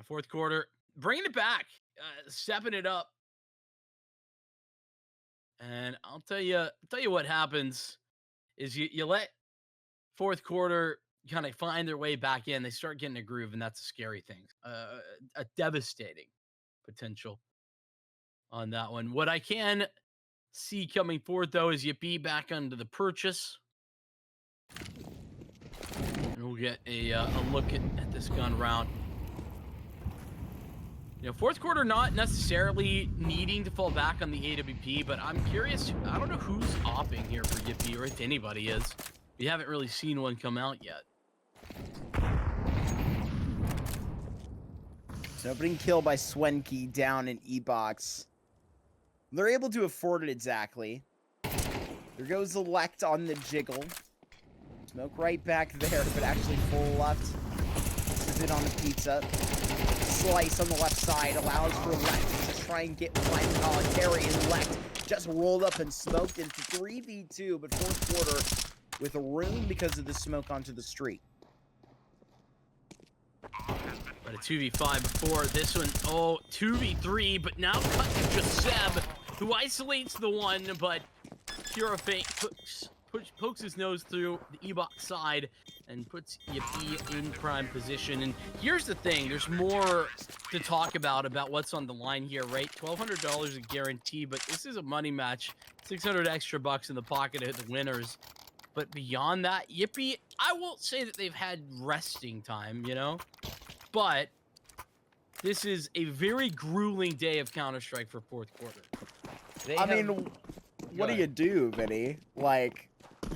Fourth quarter, bringing it back, stepping it up. And I'll tell you what happens is you let fourth quarter kind of find their way back in. They start getting a groove, and that's a scary thing. A devastating potential on that one. What I can see coming forward, though, is Yippeee back under the purchase. And we'll get a look at this gun round. Fourth quarter not necessarily needing to fall back on the AWP, but I'm curious. I don't know who's opping here for Yippeee, or if anybody is. We haven't really seen one come out yet. So opening kill by Swenky down in E-Box. They're able to afford it exactly. There goes Elect on the jiggle. Smoke right back there, but actually full left. This is it on the pizza. Slice on the left side allows for Elect to try and get one carry, and Elect just rolled up and smoked into 3v2, but fourth quarter with a room because of the smoke onto the street. But a 2v5 before this one. 2v3, but now cut to just Seb, who isolates the one, but Purifate pokes his nose through the E-Box side and puts Yippeee in prime position. And here's the thing, there's more to talk about what's on the line here, right? $1,200 a guarantee, but this is a money match. 600 extra bucks in the pocket of the winners. But beyond that, Yippeee, I won't say that they've had resting time, but this is a very grueling day of Counter-Strike for fourth quarter. What do you do, Vinny? Like,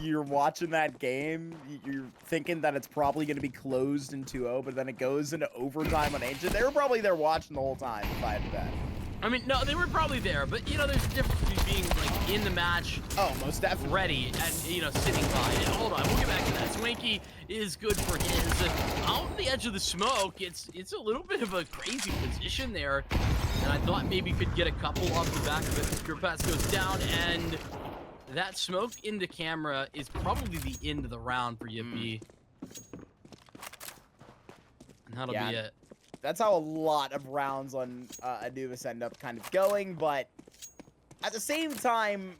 you're watching that game, you're thinking that it's probably going to be closed in 2-0, but then it goes into overtime on Ancient. They were probably there watching the whole time, if I had to bet. I mean, no, they were probably there, but, there's a difference between being, like, in the match. Oh, most definitely. Ready and, sitting by. And hold on, we'll get back to that. Swanky is good for his. Out on the edge of the smoke, it's a little bit of a crazy position there. And I thought maybe could get a couple off the back of it. Pure Pass goes down, and that smoke into camera is probably the end of the round for Yippeee. And that'll be it. That's how a lot of rounds on Anubis end up kind of going, but at the same time,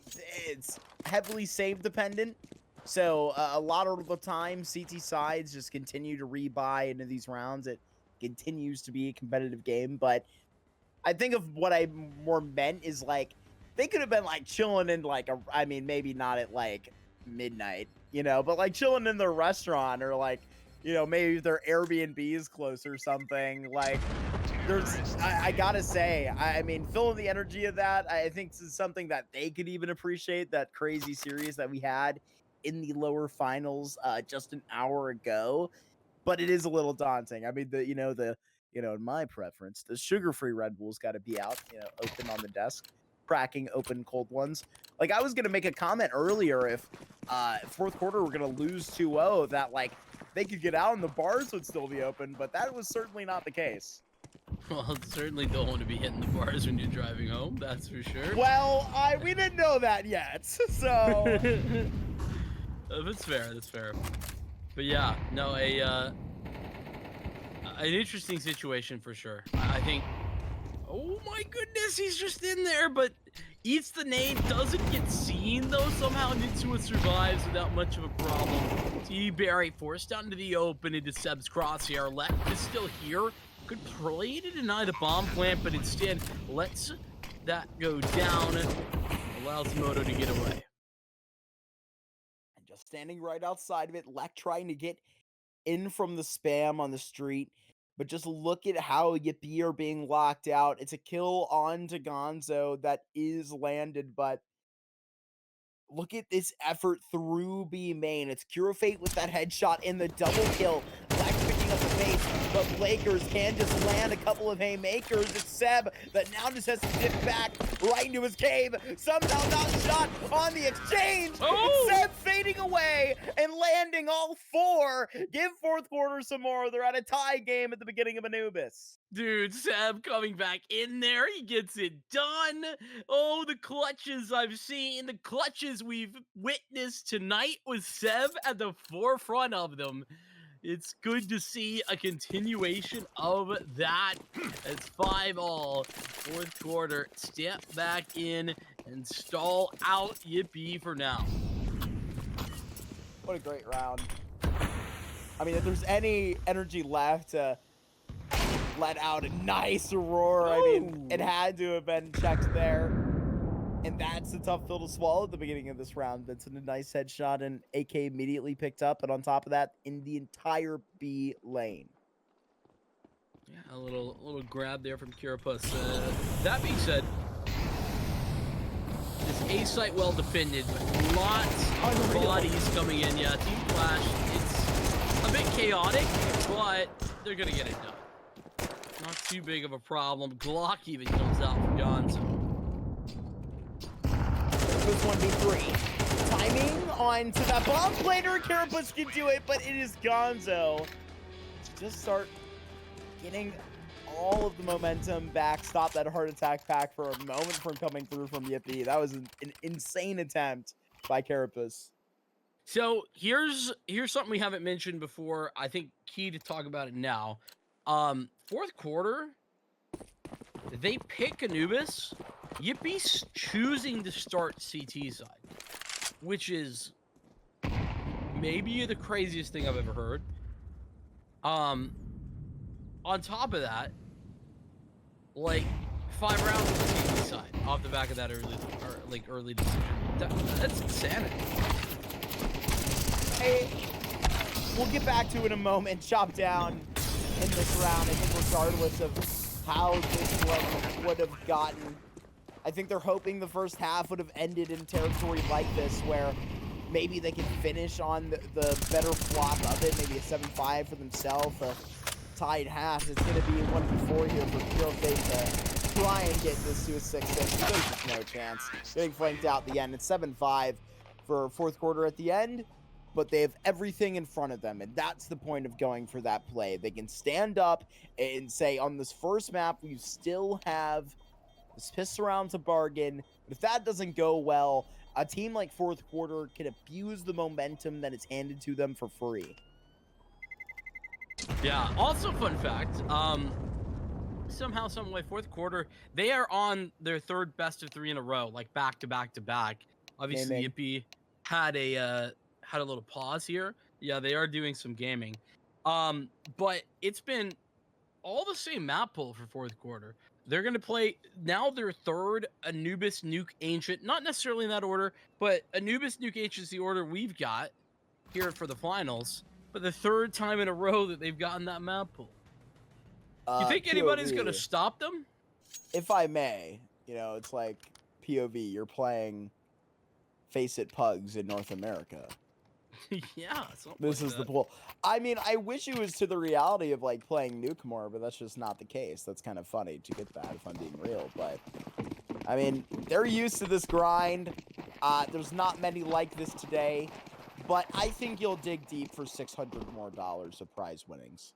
it's heavily save dependent. So a lot of the time, CT sides just continue to rebuy into these rounds. It continues to be a competitive game, but I think of what I more meant is, like, they could have been, like, chilling in, like, maybe not at, like, midnight, but, like, chilling in their restaurant, or, like, maybe their Airbnb is close or something. Like, I gotta say, feeling the energy of that, I think this is something that they could even appreciate, that crazy series that we had in the lower finals just an hour ago. But it is a little daunting. I mean, in my preference, the sugar-free Red Bull's got to be out, open on the desk, cracking open cold ones. Like, I was going to make a comment earlier, if fourth quarter we're going to lose 2-0, that, like, they could get out and the bars would still be open, but that was certainly not the case. Well, certainly don't want to be hitting the bars when you're driving home, that's for sure. Well, we didn't know that yet, so... That's fair. But yeah, no, an interesting situation for sure. I think, oh my goodness, he's just in there, but eats the nade, doesn't get seen though. Somehow Nitsua survives without much of a problem. T-Berry forced out into the open into Seb's crosshair. Left is still here. Could play to deny the bomb plant, but instead lets that go down. Allows Moto to get away. And just standing right outside of it, Lek trying to get in from the spam on the street. But just look at how Yippeee are being locked out. It's a kill on to Gonzo that is landed, but look at this effort through B main. It's Curafate with that headshot in the double kill. Black picking up the pace, but Lakers can just land a couple of haymakers. It's Seb that now just has to dip back right into his cave. Somehow not shot on the exchange. Oh! Seb fading away and landing all four. Give fourth quarter some more. They're at a tie game at the beginning of Anubis. Dude, Seb coming back in there. He gets it done. Oh, the clutches I've seen, the clutches we've witnessed tonight with Seb at the forefront of them. It's good to see a continuation of that. It's 5-all, fourth quarter. Step back in and stall out Yippeee for now. What a great round. I mean, if there's any energy left to let out a nice roar, I mean, it had to have been checked there. And that's a tough pill to swallow at the beginning of this round. Vincent, a nice headshot, and AK immediately picked up. And on top of that, in the entire B lane. Yeah, a little grab there from Kirapus. That being said, this A site well defended, but lots of bodies coming in. Yeah, Team Flash, it's a bit chaotic, but they're gonna get it done. Not too big of a problem. Glock even comes out for Gonzo. This 1v3. Timing on to that bomb plater. Kirapus can do it, but it is Gonzo to just start getting all of the momentum back. Stop that heart attack pack for a moment from coming through from Yippeee. That was an insane attempt by Kirapus. So here's something we haven't mentioned before. I think key to talk about it now. Fourth quarter, they pick Anubis. Yippee's choosing to start CT side, which is maybe the craziest thing I've ever heard. On top of that, like 5 rounds of the CT side off the back of that early decision. That's insanity. Hey, we'll get back to it in a moment. Chop down in this round. I think regardless of how this one would have gotten, I think they're hoping the first half would have ended in territory like this, where maybe they can finish on the better flop of it, maybe a 7-5 for themselves, a tied half. It's going to be 1v4 here for Kirapus to try and get this to a 6-6. There's just no chance. Getting flanked out at the end. It's 7-5 for fourth quarter at the end, but they have everything in front of them, and that's the point of going for that play. They can stand up and say, on this first map, we still have this pistol round to bargain, but if that doesn't go well, a team like fourth quarter can abuse the momentum that is handed to them for free. Yeah, also fun fact, somehow, some way, fourth quarter, they are on their third best of 3 in a row, like back to back to back. Obviously, Yippeee had a little pause here. Yeah, they are doing some gaming. But it's been all the same map pool for fourth quarter. They're going to play now their third Anubis, Nuke, Ancient. Not necessarily in that order, but Anubis, Nuke, Ancient is the order we've got here for the finals. But the third time in a row that they've gotten that map pool. You think anybody's going to stop them? If I may, you know, it's like POV. You're playing Face It Pugs in North America. Yeah. This is the pool. I mean, I wish it was to the reality of like playing Nuke more, but that's just not the case. That's kind of funny to get that if I'm being real. But I mean, they're used to this grind. There's not many like this today, but I think you'll dig deep for $600 more of prize winnings.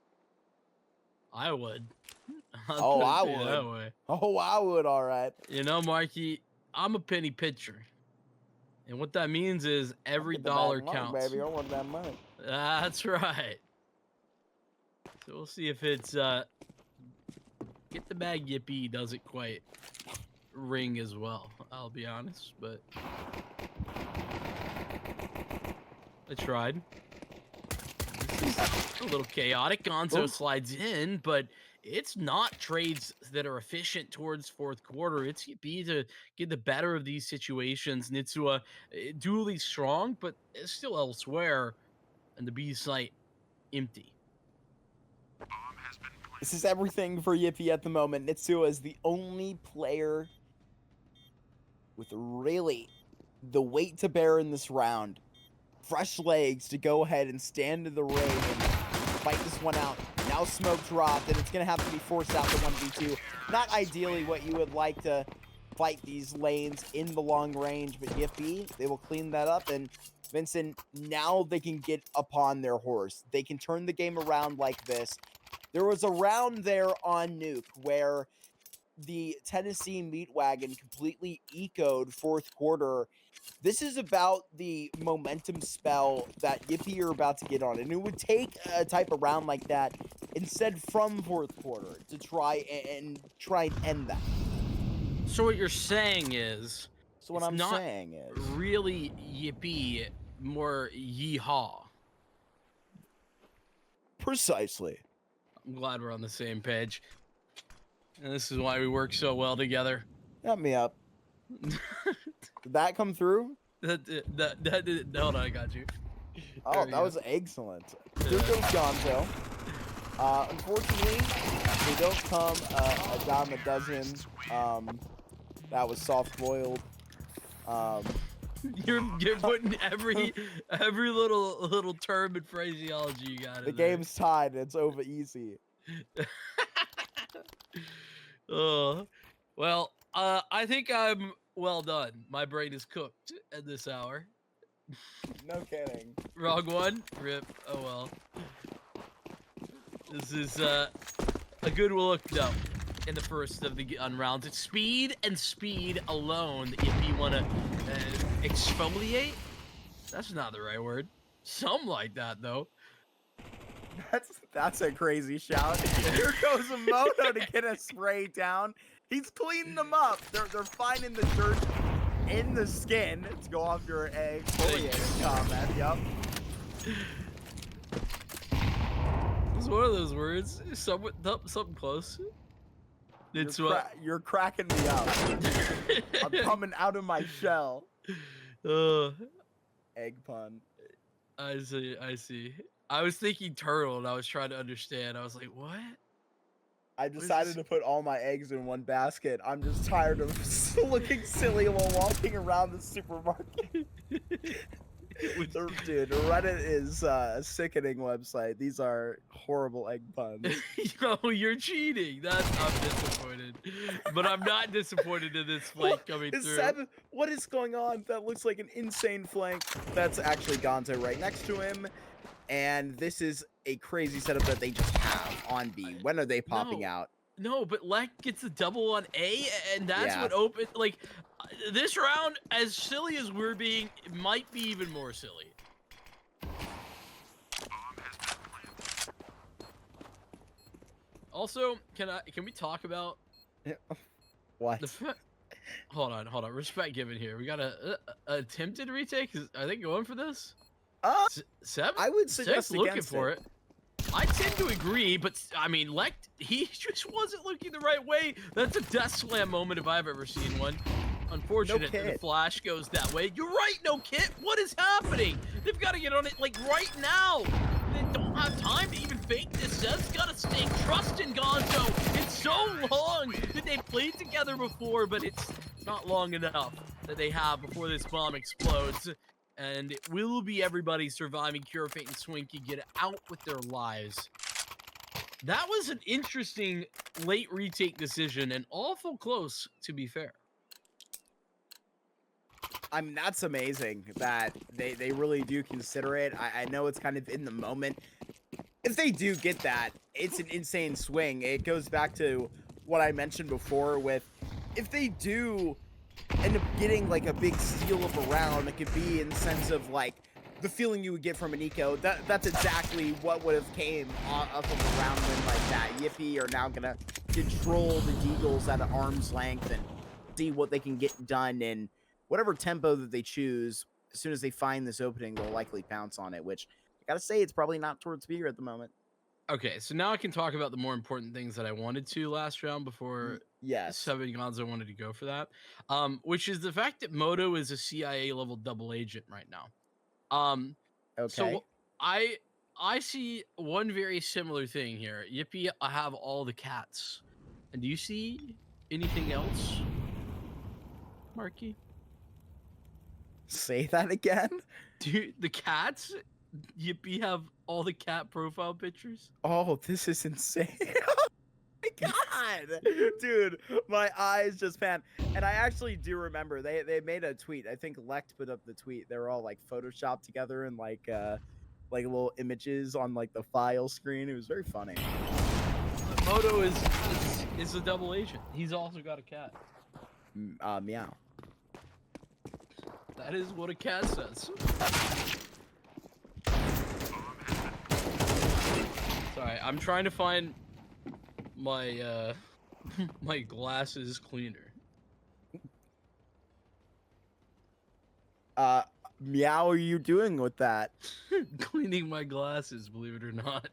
I would. Oh, I would. Oh, I would. All right. You know, Marky, I'm a penny pitcher. And what that means is every dollar counts. Baby, I want that money. That's right. So we'll see if it's get the bag Yippeee doesn't quite ring as well. I'll be honest, but I tried. This is a little chaotic. Gonzo slides in, but it's not trades that are efficient towards fourth quarter. It's Yippeee to get the better of these situations. Nitsua dually strong, but it's still elsewhere. And the B site empty. This is everything for Yippeee at the moment. Nitsua is the only player with really the weight to bear in this round. Fresh legs to go ahead and stand in the ring and fight this one out. Now smoke dropped, and it's going to have to be forced out to 1v2. Not ideally what you would like to fight these lanes in the long range, but Yippeee, they will clean that up. And Vincent, now they can get upon their horse. They can turn the game around like this. There was a round there on Nuke where the Tennessee meat wagon completely ecoed fourth quarter. This is about the momentum spell that Yippeee are about to get on, and it would take a type of round like that instead from fourth quarter to try and end that. So what you're saying is, So what it's I'm not saying is, really Yippeee, more yeehaw. precisely. I'm glad we're on the same page. And this is why we work so well together. Help me up. Did that come through? Hold on, I got you. Oh, that was excellent. Here goes Gonzo. Unfortunately, they don't come a dime a dozen. That was soft boiled. You're putting every little term and phraseology you got. The game's tied. It's over easy. Oh, well, I think I'm well done. My brain is cooked at this hour. No kidding. Wrong one. Rip. Oh well. This is a good look though. In the first of the rounds, it's speed and speed alone. If you want to exfoliate, that's not the right word. Something like that though. That's a crazy shout. Here goes a Moto to get a spray down. He's cleaning them up. They're finding the dirt in the skin to go off your exfoliating comment. Yep. It's one of those words. Something close. It's you're cracking me up. I'm coming out of my shell. Egg pun. I see. I was thinking turtle, and I was trying to understand. I was like, what? I decided to put all my eggs in one basket. I'm just tired of looking silly while walking around the supermarket. Dude, Reddit is a sickening website. These are horrible egg puns. Yo, you're cheating. I'm disappointed. But I'm not disappointed in this flank coming through. What is going on? That looks like an insane flank. That's actually Gonzo right next to him. And this is a crazy setup that they just have on B. When are they popping out? No, but Lek gets a double on A, and that's what opened. Like, this round, as silly as we're being, it might be even more silly. Also, can we talk about what? Hold on. Respect given here. We got a attempted retake. Are they going for this? Seb? I would suggest looking for it. I tend to agree, but I mean, Lek, he just wasn't looking the right way. That's a death slam moment if I've ever seen one. Unfortunate that the flash goes that way. You're right, no kit. What is happening? They've got to get on it like right now. They don't have time to even fake this. Seb's got to stay trusting Gonzo. It's so long that they played together before, but it's not long enough that they have before this bomb explodes. And it will be everybody surviving. Cure, Fate, and Swinky get out with their lives. That was an interesting late retake decision and awful close, to be fair. I mean, that's amazing that they really do consider it. I know it's kind of in the moment. If they do get that, it's an insane swing. It goes back to what I mentioned before with if they do end up getting like a big steal of a round, it could be in the sense of like the feeling you would get from an eco. That's exactly what would have came off of a round win like that. Yippeee are now gonna control the Deagles at an arm's length and see what they can get done in whatever tempo that they choose. As soon as they find this opening, they'll likely pounce on it, which I gotta say it's probably not towards spear at the moment. Okay, so now I can talk about the more important things that I wanted to last round before Seb and Gonzo wanted to go for that, which is the fact that Moto is a CIA level double agent right now. Okay. So I see one very similar thing here. Yippeee, I have all the cats. And do you see anything else, Marky? Say that again? Dude, the cats? Yippeee have all the cat profile pictures? Oh, this is insane. Oh my god. Dude, my eyes just pan. And I actually do remember they made a tweet. I think Lekt put up the tweet. They were all like photoshopped together and like little images on like the file screen. It was very funny. Moto is is a double agent. He's also got a cat. Meow. That is what a cat says. Sorry, I'm trying to find my my glasses cleaner. Meow, are you doing with that? Cleaning my glasses, believe it or not.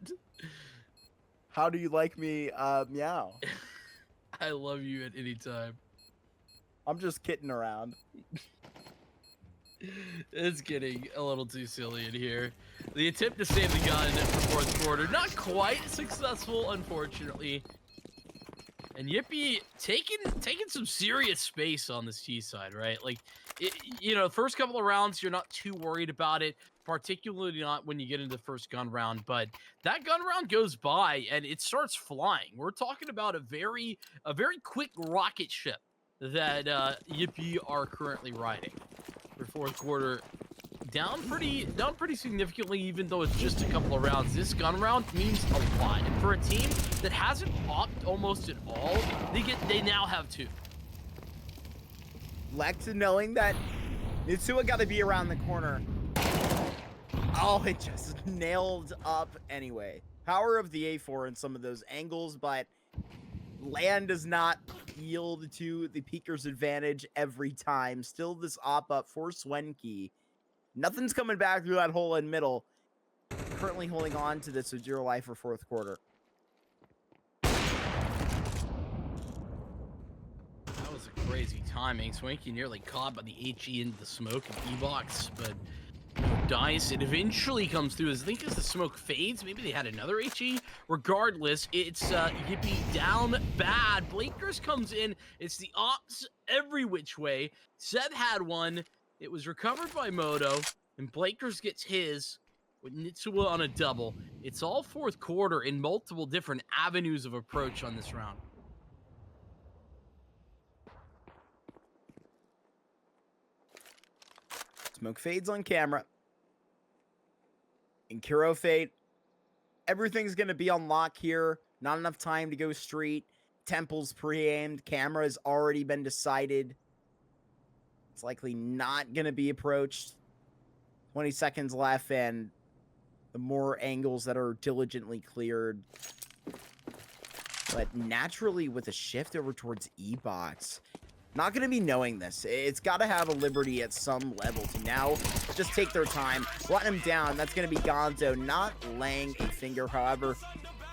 How do you like me, meow? I love you at any time. I'm just kidding around. It's getting a little too silly in here. The attempt to save the gun for fourth quarter, not quite successful, unfortunately. And Yippeee taking some serious space on this T side, right? Like, you know, first couple of rounds, you're not too worried about it, particularly not when you get into the first gun round. But that gun round goes by and it starts flying. We're talking about a very quick rocket ship that Yippeee are currently riding for fourth quarter. Down pretty significantly, even though it's just a couple of rounds. This gun round means a lot, and for a team that hasn't popped almost at all, they now have 2. Lex knowing that Nitsua got to be around the corner. Oh, it just nailed up anyway. Power of the A4 in some of those angles, but LAN does not yield to the peeker's advantage every time. Still this op up for Swenke. Nothing's coming back through that hole in middle. Currently holding on to this with 0 life for fourth quarter. That was a crazy timing. Swanky nearly caught by the HE into the smoke and E-box, but no dice. It eventually comes through. I think as the smoke fades, maybe they had another HE. Regardless, it's Yippeee down bad. Blakers comes in. It's the ops every which way. Seb had one. It was recovered by Moto, and Blakers gets his with Nitsua on a double. It's all fourth quarter in multiple different avenues of approach on this round. Smoke fades on camera. And Kuro Fate, everything's going to be on lock here. Not enough time to go street. Temple's pre-aimed. Camera has already been decided. It's likely not going to be approached. 20 seconds left, and the more angles that are diligently cleared. But naturally, with a shift over towards E-box, not going to be knowing this. It's got to have a liberty at some level to now just take their time. Letting him down. That's going to be Gonzo not laying a finger. However,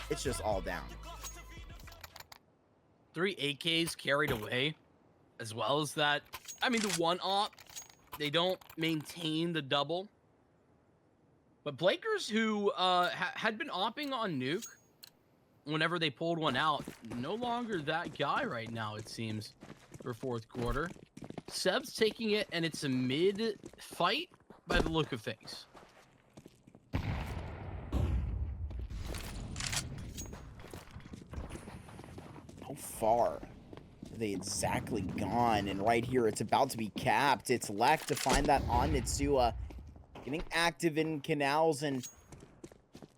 it's just all down. 3 AKs carried away, as well as that. I mean, the one op, they don't maintain the double. But Blakers, who had been opping on Nuke whenever they pulled one out, no longer that guy right now, it seems, for fourth quarter. Seb's taking it, and it's a mid-fight by the look of things. How far are they exactly gone? And right here, it's about to be capped. It's left to find that on Nitsua. Getting active in canals and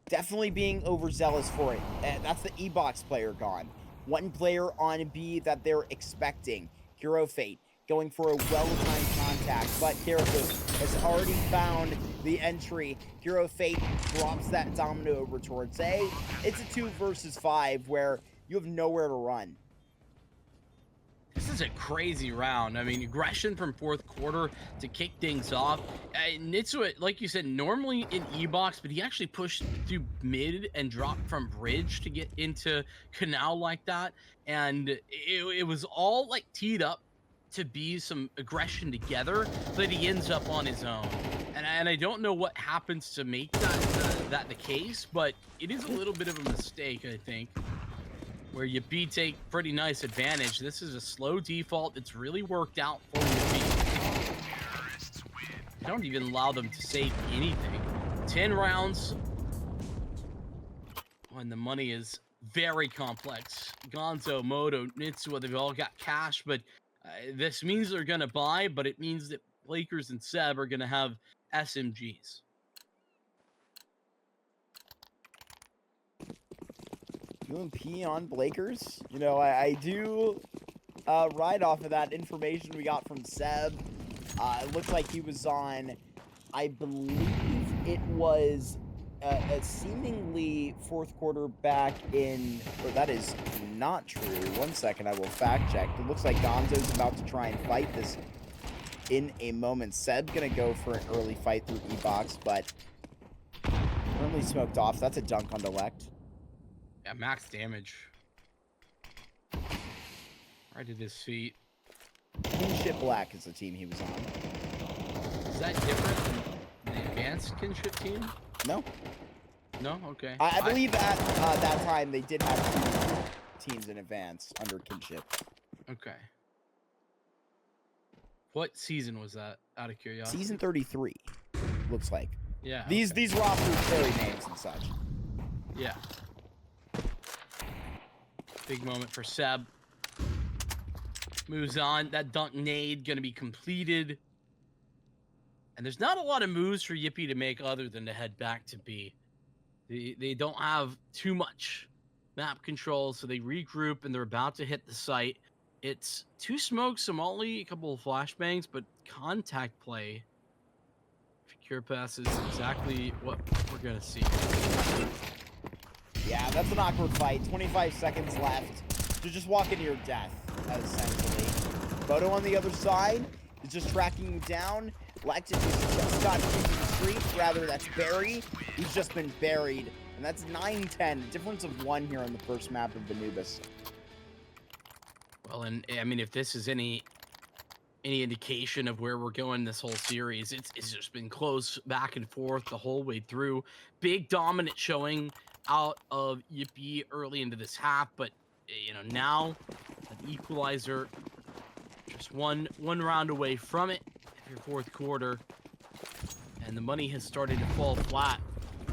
definitely being overzealous for it. That's the E-box player gone. One player on B that they're expecting. Hero Fate going for a well-timed contact, but Karakus has already found the entry. Hero Fate drops that domino over towards A. It's a 2 versus 5 where you have nowhere to run. This is a crazy round. I mean, aggression from fourth quarter to kick things off. Nitsua, like you said, normally in E-box, but he actually pushed through mid and dropped from bridge to get into canal like that. And it was all like teed up to be some aggression together, but he ends up on his own. And I don't know what happens to make that the case, but it is a little bit of a mistake, I think, where Yippeee take pretty nice advantage. This is a slow default. It's really worked out for Yippeee. They don't even allow them to save anything. 10 rounds. Oh, and the money is very complex. Gonzo, Moto, Nitsua, they've all got cash, but this means they're going to buy, but it means that Blakers and Seb are going to have SMGs. UMP on Blakers. You know, I do ride off of that information we got from Seb. It looked like he was on, I believe it was a seemingly fourth quarter back in, or that is not true. 1 second, I will fact check. It looks like Gonzo's about to try and fight this in a moment. Seb's gonna go for an early fight through E-Box, but currently smoked off. That's a dunk on Delect. Yeah, max damage. Right at his feet. Kinship Black is the team he was on. Is that different than the advanced kinship team? No. No? Okay. I believe at that time they did have 2 teams in advance under Kinship. Okay. What season was that, out of curiosity? Season 33, looks like. Yeah. These rosters carry names and such. Yeah. Big moment for Seb. Moves on. That dunk nade gonna be completed. And there's not a lot of moves for Yippeee to make other than to head back to B. They don't have too much map control, so they regroup and they're about to hit the site. It's 2 smokes, a molly, a couple of flashbangs, but contact play. Secure pass is exactly what we're gonna see. Yeah, that's an awkward fight. 25 seconds left to just walk into your death, essentially. Bodo on the other side is just tracking you down. Lectin has just got into the street. Rather, that's Barry. He's just been buried. And that's 9-10. Difference of 1 here on the first map of Anubis. Well, and I mean, if this is any indication of where we're going this whole series, it's just been close back and forth the whole way through. Big dominant showing out of Yippeee early into this half, but you know, now an equalizer, just one round away from it. Your fourth quarter, and the money has started to fall flat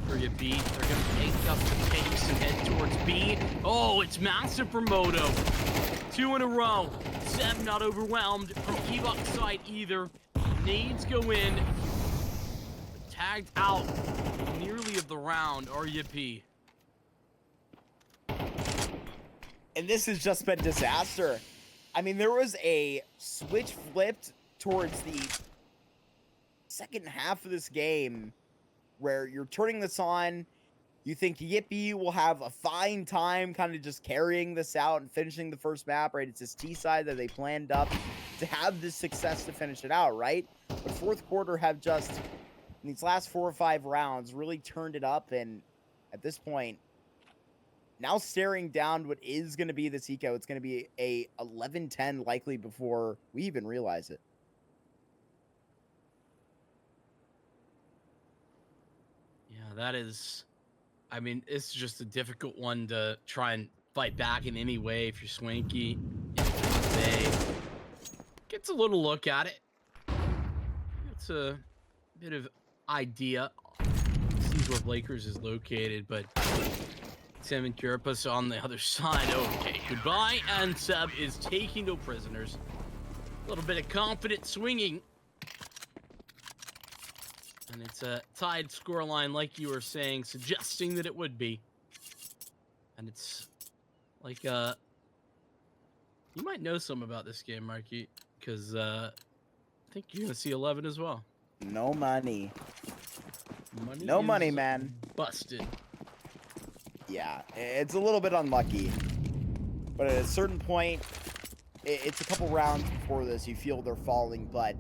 for Yippeee. They're going to take up the pace and head towards B. Oh, it's massive for Moto. 2 in a row. Seb not overwhelmed from E-Box side either. Nades go in. Tagged out nearly of the round are Yippeee. And this has just been disaster. I mean, there was a switch flipped towards the second half of this game where you're turning this on. You think Yippeee will have a fine time kind of just carrying this out and finishing the first map, right? It's this T side that they planned up to have this success to finish it out, right? But fourth quarter have just, in these last 4 or 5 rounds, really turned it up. And at this point, now staring down what is going to be this eco, it's going to be a 11-10 likely before we even realize it. Yeah, that is, I mean, it's just a difficult one to try and fight back in any way if you're Swanky. Gets a little look at it. It's a bit of idea. Sees where Lakers is located, but Sam and Kiripus on the other side. Okay, goodbye. And Seb is taking no prisoners. A little bit of confident swinging. And it's a tied scoreline, like you were saying, suggesting that it would be. And it's like, you might know some about this game, Marky, because I think you're going to see 11 as well. No money. Money no money, man. Busted. Yeah, it's a little bit unlucky. But at a certain point, it's a couple rounds before this, you feel they're falling, but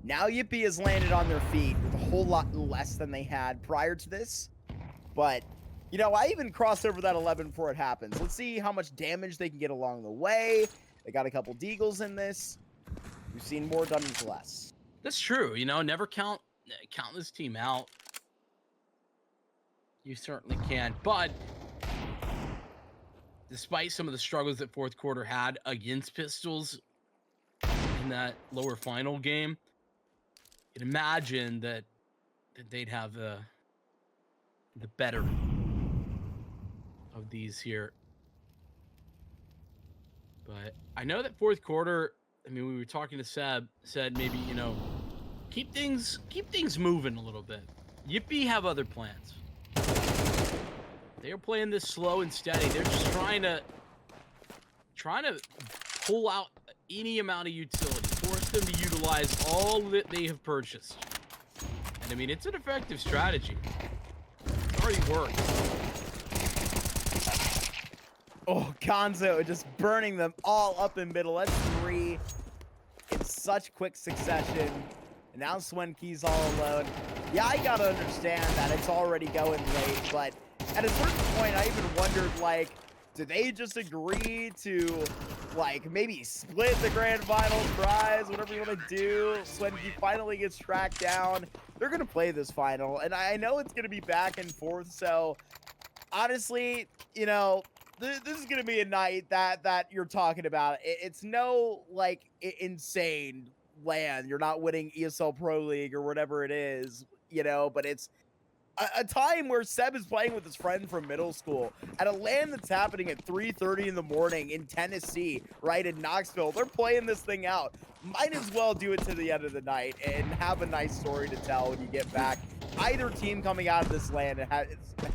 now Yippeee has landed on their feet with a whole lot less than they had prior to this. But, you know, I even crossed over that 11 before it happens. Let's see how much damage they can get along the way. They got a couple deagles in this. We've seen more done with less. That's true. You know, never count this team out. You certainly can. But despite some of the struggles that fourth quarter had against Pistols in that lower final game, you can imagine that they'd have the better of these here. But I know that fourth quarter, I mean, we were talking to Seb, said maybe, you know, keep things moving a little bit. Yippeee have other plans. They're playing this slow and steady. They're just trying to pull out any amount of utility, force them to utilize all that they have purchased. And I mean, it's an effective strategy. It's already worked. Oh, Gonzo just burning them all up in middle. That's 3 in such quick succession. And now Swenke's all alone. Yeah, I gotta understand that it's already going late, but at a certain point, I even wondered, like, do they just agree to, like, maybe split the grand finals prize, whatever you want to do? Swenke finally gets tracked down. They're gonna play this final, and I know it's gonna be back and forth, so honestly, you know, this is gonna be a night that you're talking about. It's no like insane LAN. You're not winning ESL Pro League or whatever it is, you know. But it's a time where Seb is playing with his friend from middle school at a LAN that's happening at 3:30 in the morning in Tennessee, right in Knoxville. They're playing this thing out. Might as well do it to the end of the night and have a nice story to tell when you get back. Either team coming out of this LAN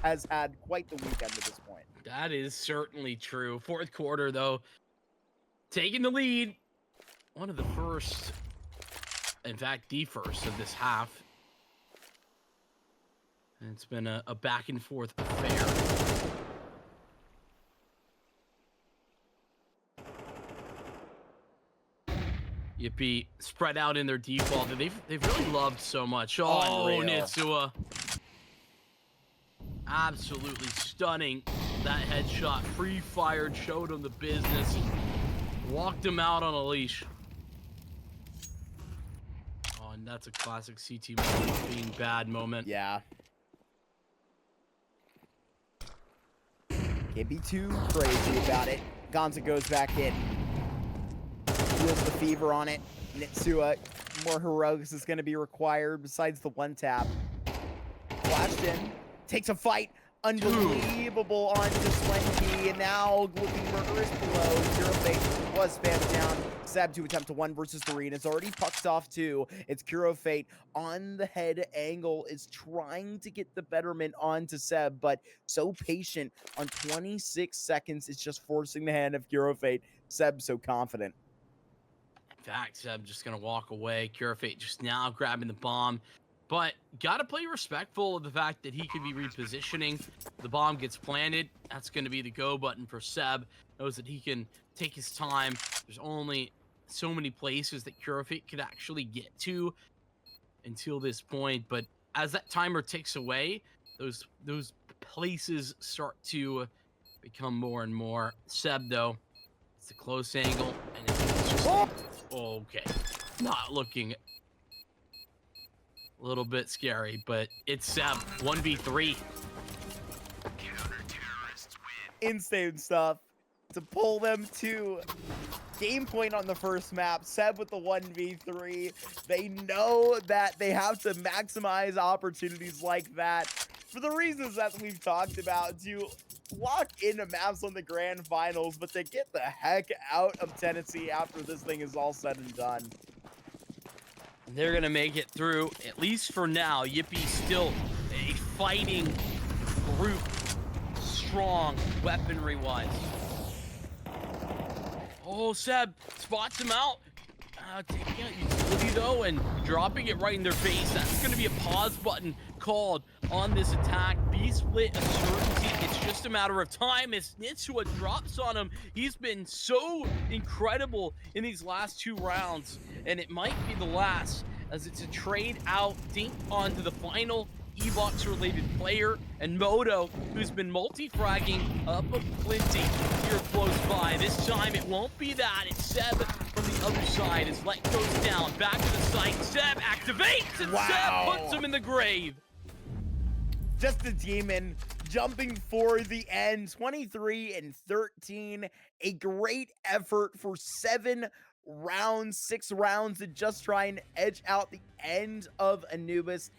has had quite the weekend at this point. That is certainly true. Fourth quarter, though, taking the lead. One of the first, in fact, the first of this half. And it's been a back and forth affair. Yippeee spread out in their default that they've really loved so much. Oh, Nitsua. Absolutely stunning. That headshot free-fired, showed him the business. Walked him out on a leash. Oh, and that's a classic CT being bad moment. Yeah. Can't be too crazy about it. Gonza goes back in. Feels the fever on it. Nitsua, more heroics is going to be required besides the one tap. Flashed in. Takes a fight. Unbelievable onto Swenke, and now looking murderous below. Zero Fate was spammed down. Seb to attempt a 1 versus 3, and it's already pucked off too. It's Kuro Fate on the head angle, is trying to get the betterment onto Seb, but so patient on 26 seconds. It's just forcing the hand of Kuro Fate. Seb so confident. In fact, Seb just gonna walk away. Kuro Fate just now grabbing the bomb. But gotta play respectful of the fact that he could be repositioning. The bomb gets planted. That's going to be the go button for Seb. Knows that he can take his time. There's only so many places that Curafate could actually get to until this point. But as that timer ticks away, those places start to become more and more. Seb, though, it's a close angle. And it's just okay. Not looking a little bit scary, but it's Seb 1v3. Insane stuff to pull them to game point on the first map. Seb with the 1v3. They know that they have to maximize opportunities like that for the reasons that we've talked about, to lock into maps on the grand finals, but to get the heck out of Tennessee after this thing is all said and done. They're going to make it through, at least for now. Yippee's still a fighting group, strong weaponry-wise. Oh, Seb spots him out. Taking out utility, though, and dropping it right in their face. That's going to be a pause button called on this attack. B-split of certainty. It's just a matter of time as Nitsua drops on him. He's been so incredible in these last 2 rounds, and it might be the last, as it's a trade out, dink onto the final E-Box related player, and Moto, who's been multi-fragging up a plenty here close by. This time it won't be that. It's Seb from the other side as Let goes down. Back to the site. Seb activates, and Seb puts him in the grave. Just a demon jumping for the end. 23-13. A great effort for 7 rounds, 6 rounds to just try and edge out the end of Anubis.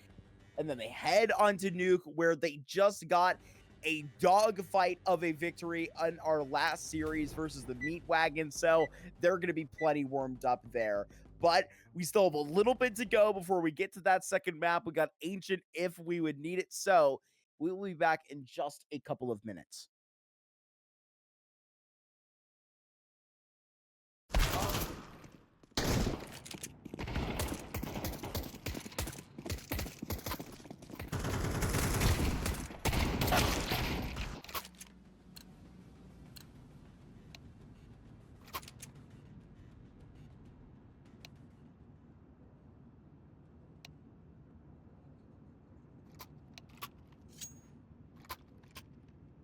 And then they head onto Nuke, where they just got a dogfight of a victory on our last series versus the Meat Wagon. So they're going to be plenty warmed up there. But we still have a little bit to go before we get to that second map. We got Ancient if we would need it. So We will be back in just a couple of minutes.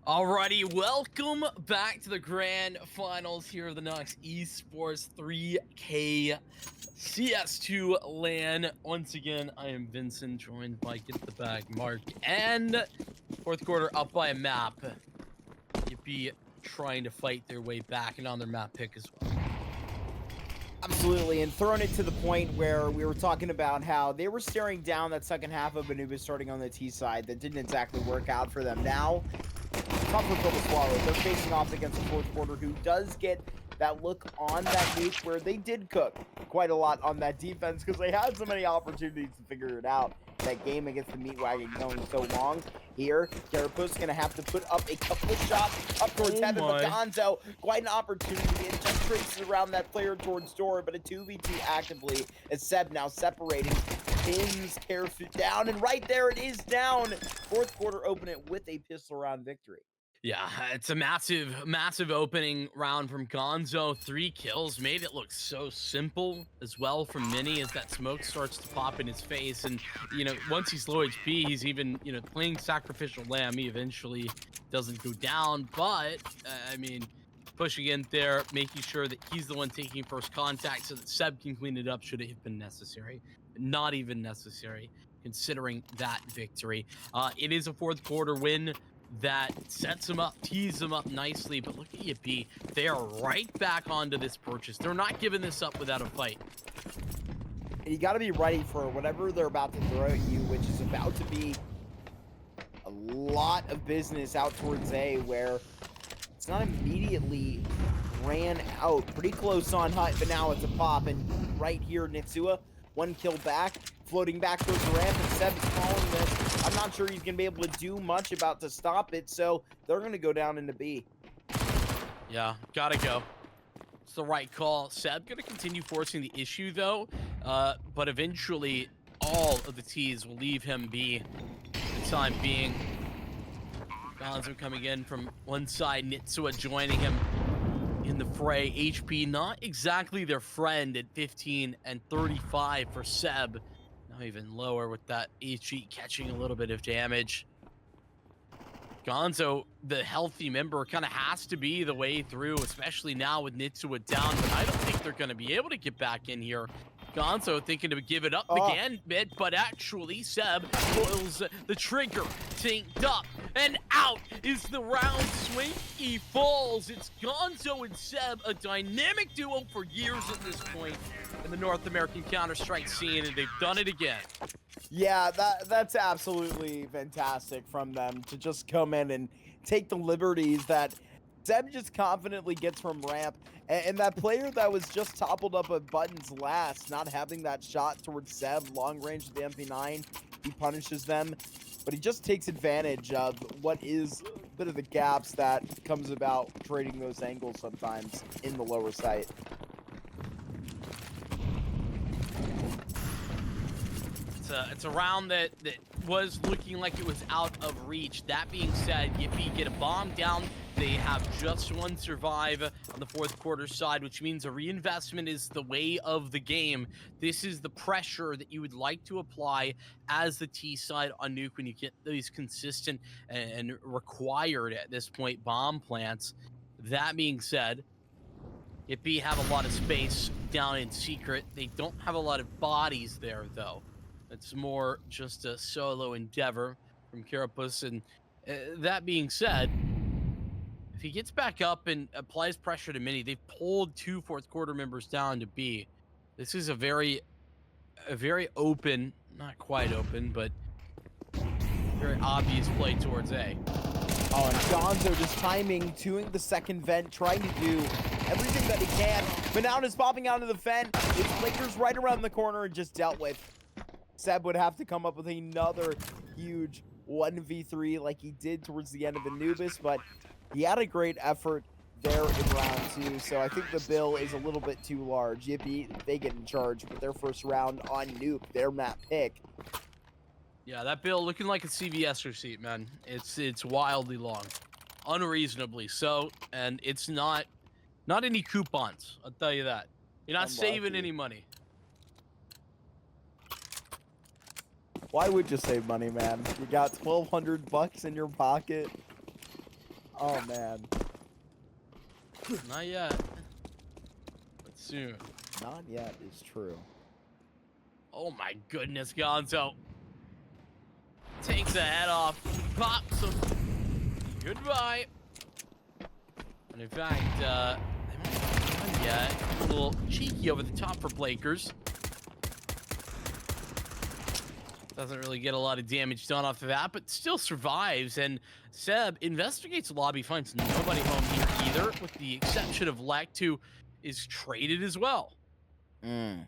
Alrighty, welcome back to the grand finals here of the KNOX Esports 3K CS2 LAN. Once again, I am Vincent, joined by Get the Bag Mark, and fourth quarter up by a map. Yippeee trying to fight their way back and on their map pick as well. Absolutely, and throwing it to the point where we were talking about how they were staring down that second half of Anubis starting on the T side. That didn't exactly work out for them. Now, tougher pill to swallow. They're facing off against a fourth quarter who does get that look on that nuke where they did cook quite a lot on that defense because they had so many opportunities to figure it out. That game against the meat wagon going so long. Here, Carapace gonna have to put up a couple of shots up towards heaven, but Gonzo, quite an opportunity, and just traces around that player towards door, but a 2v2 actively as Seb now separating, pins Carapace down, and right there it is down. Fourth quarter open it with a pistol round victory. Yeah, it's a massive opening round from Gonzo. 3 kills made it look so simple as well from Mini as that smoke starts to pop in his face. And, you know, once he's low HP, he's even, you know, playing Sacrificial Lamb. He eventually doesn't go down. But, I mean, pushing in there, making sure that he's the one taking first contact so that Seb can clean it up should it have been necessary. Not even necessary, considering that victory. It is a fourth quarter win that sets them up, tees them up nicely, but look at Yippeee. They are right back onto this purchase. They're not giving this up without a fight. And you got to be ready for whatever they're about to throw at you, which is about to be a lot of business out towards A, where it's not immediately ran out. Pretty close on Hut, but now it's a pop. And right here, Nitsua, 1 kill back, floating back towards the ramp, and Seb is calling this. I'm not sure he's going to be able to do much about to stop it, so they're going to go down into B. Yeah, gotta go. It's the right call. Seb going to continue forcing the issue, though, but eventually all of the T's will leave him be for the time being. Gonzo coming in from one side, Nitsua joining him in the fray. HP not exactly their friend at 15 and 35 for Seb. Now even lower with that HE catching a little bit of damage. Gonzo, the healthy member, kind of has to be the way through, especially now with Nitsua down, but I don't think they're going to be able to get back in here. Gonzo thinking to give it up again, but actually Seb pulls the trigger, synced up, and out is the round swing. He falls. It's Gonzo and Seb, a dynamic duo for years at this point in the North American Counter-Strike scene, and they've done it again. Yeah, that's absolutely fantastic from them to just come in and take the liberties that Seb just confidently gets from ramp. And that player that was just toppled up at buttons last, not having that shot towards Seb, long range with the MP9, he punishes them. But he just takes advantage of what is a bit of the gaps that comes about trading those angles sometimes in the lower sight. It's a round that was looking like it was out of reach. That being said, Yippeee get a bomb down. They have just 1 survive on the fourth quarter side, which means a reinvestment is the way of the game. This is the pressure that you would like to apply as the T side on Nuke when you get these consistent and required at this point bomb plants. That being said, Yippeee have a lot of space down in secret. They don't have a lot of bodies there, though. It's more just a solo endeavor from Carapace. And that being said, if he gets back up and applies pressure to Mini, they've pulled 2 fourth quarter members down to B. This is a very open, not quite open, but very obvious play towards A. Oh, and Gonzo just timing, doing the second vent, trying to do everything that he can. But now is popping out of the vent. It's Lakers right around the corner and just dealt with. Seb would have to come up with another huge 1v3 like he did towards the end of Anubis, but he had a great effort there in round 2, so I think the bill is a little bit too large. Yippeee, they get in charge with their first round on Nuke, their map pick. Yeah, that bill looking like a CVS receipt, man. It's wildly long, unreasonably so, and it's not any coupons. I'll tell you that. You're not saving any money. Why would you save money, man? You got 1,200 bucks in your pocket. Oh man. Not yet, but soon. Not yet is true. Oh my goodness, Gonzo. Takes the head off, pops him. Goodbye. And in fact, they might not be done yet. A little cheeky over the top for Blakers. Doesn't really get a lot of damage done off of that, but still survives. And Seb investigates the lobby, finds nobody home here either, with the exception of Lect, who is traded as well. And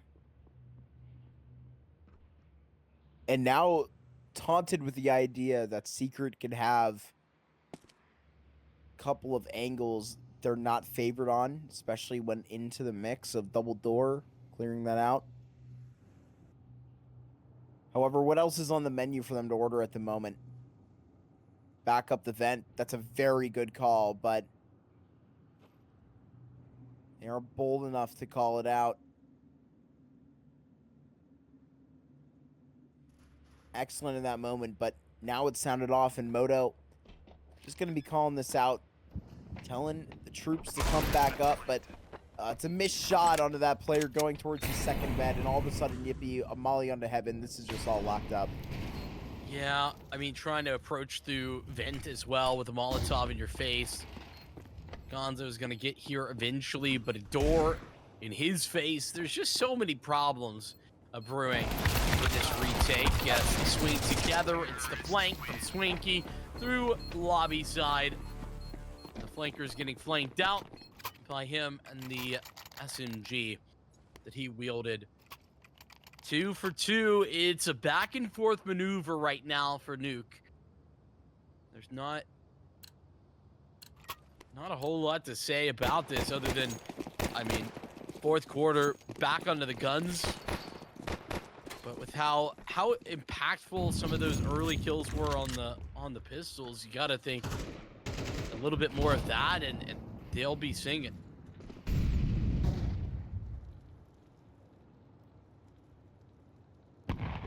now taunted with the idea that Secret can have a couple of angles they're not favored on, especially when into the mix of double door, clearing that out. However, what else is on the menu for them to order at the moment? Back up the vent. That's a very good call, but they are bold enough to call it out. Excellent in that moment, but now it's sounded off, and Moto just going to be calling this out, telling the troops to come back up, but it's a missed shot onto that player going towards the second vent, and all of a sudden Yippeee, a molly onto heaven. This is just all locked up. Yeah, I mean, trying to approach through vent as well with a Molotov in your face. Gonzo is going to get here eventually, but a door in his face. There's just so many problems brewing with this retake. Yes, they swing together. It's the flank from Swinky through lobby side. The flanker's getting flanked out by him and the SMG that he wielded. 2 for 2. It's a back and forth maneuver right now for Nuke. There's not a whole lot to say about this other than, I mean, fourth quarter back onto the guns. But with how impactful some of those early kills were on the pistols, you gotta think a little bit more of that, and they'll be singing.